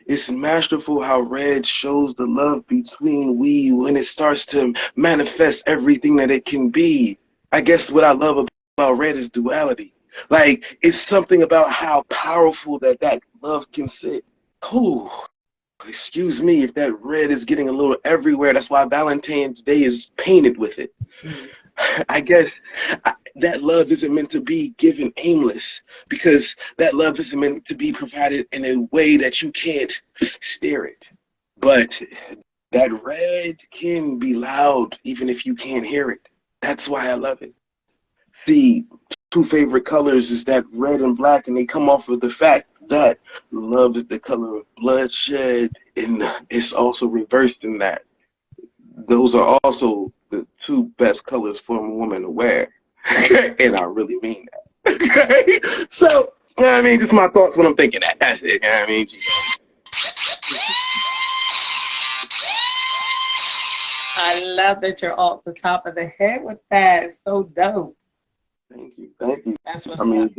it's masterful how red shows the love between we when it starts to manifest everything that it can be. I guess what I love about red is duality. Like, it's something about how powerful that love can sit. Oh, excuse me if that red is getting a little everywhere. That's why Valentine's Day is painted with it. I guess that love isn't meant to be given aimless because that love isn't meant to be provided in a way that you can't steer it. But that red can be loud even if you can't hear it. That's why I love it. See, two favorite colors is that red and black, and they come off of the fact that love is the color of bloodshed, and it's also reversed in that. Those are also the two best colors for a woman to wear. And I really mean that. Okay? So, you know what I mean? Just my thoughts when I'm thinking that. That's it. You know what I mean? I love that you're off the top of the head with that. It's so dope. Thank you. Thank you. That's I what's up. mean,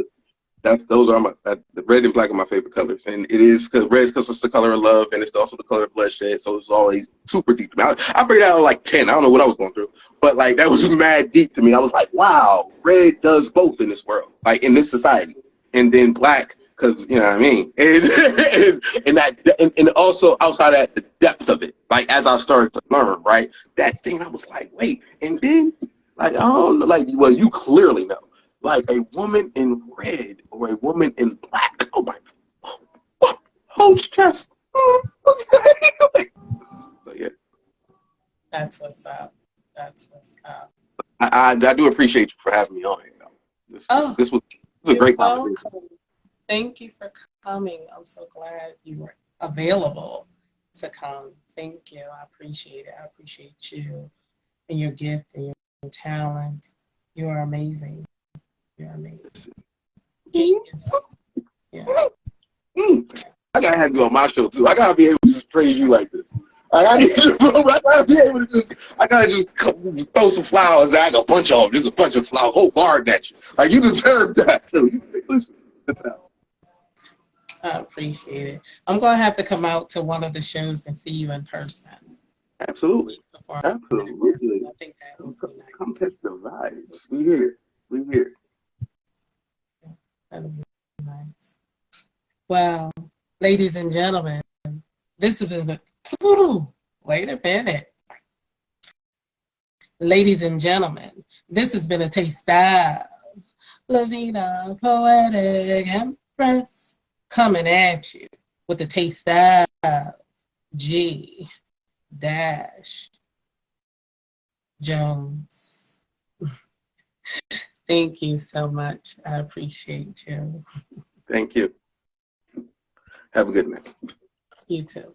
Those are the red and black are my favorite colors, and it is because red is because it's the color of love, and it's also the color of bloodshed. So it's always super deep to me. I figured out at like 10. I don't know what I was going through, but like that was mad deep to me. I was like, wow, red does both in this world, like in this society, and then black because you know what I mean, and also outside of that, the depth of it. Like as I started to learn, right, that thing I was like, wait, and then like I don't know, like well, you clearly know. Like a woman in red or a woman in black. Oh my, whole chest. Okay. But yeah, That's what's up. That's what's up. I do appreciate you for having me on here. Oh, This was a you're great conversation. welcome. Thank you for coming. I'm so glad you were available to come. Thank you. I appreciate it. I appreciate you and your gift and your talent. You are amazing. You're amazing. Genius. Yeah. I gotta have you on my show too. I gotta be able to just praise you like this. Like, I gotta be able to I gotta just throw some flowers. I got a bunch of them. There's a bunch of flowers. Whole garden at you. Like you deserve that too. Listen, that's how. I appreciate it. I'm going to have to come out to one of the shows and see you in person. Absolutely. Absolutely. I think that would be Come nice. catch the vibes. We here. We here. That would be nice. Well, ladies and gentlemen, this has been wait a minute. Ladies and gentlemen, this has been a taste of Lavina, Poetic, Empress, coming at you with a taste of G dash Jones. Thank you so much. I appreciate you. Thank you. Have a good night. You too.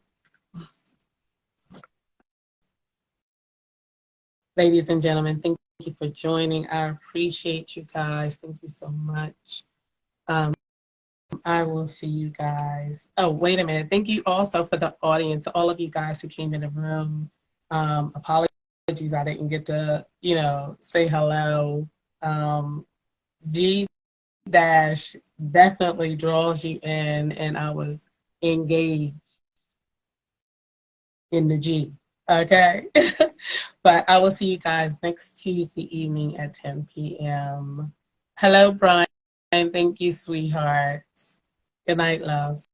Ladies and gentlemen, thank you for joining. I appreciate you guys. Thank you so much. I will see you guys. Oh, wait a minute. Thank you also for the audience, all of you guys who came in the room. Apologies, I didn't get to, say hello. G dash definitely draws you in, and I was engaged in the G. Okay. But I will see you guys next Tuesday evening at 10 p.m. Hello, Brian. Thank you, sweetheart. Good night, loves.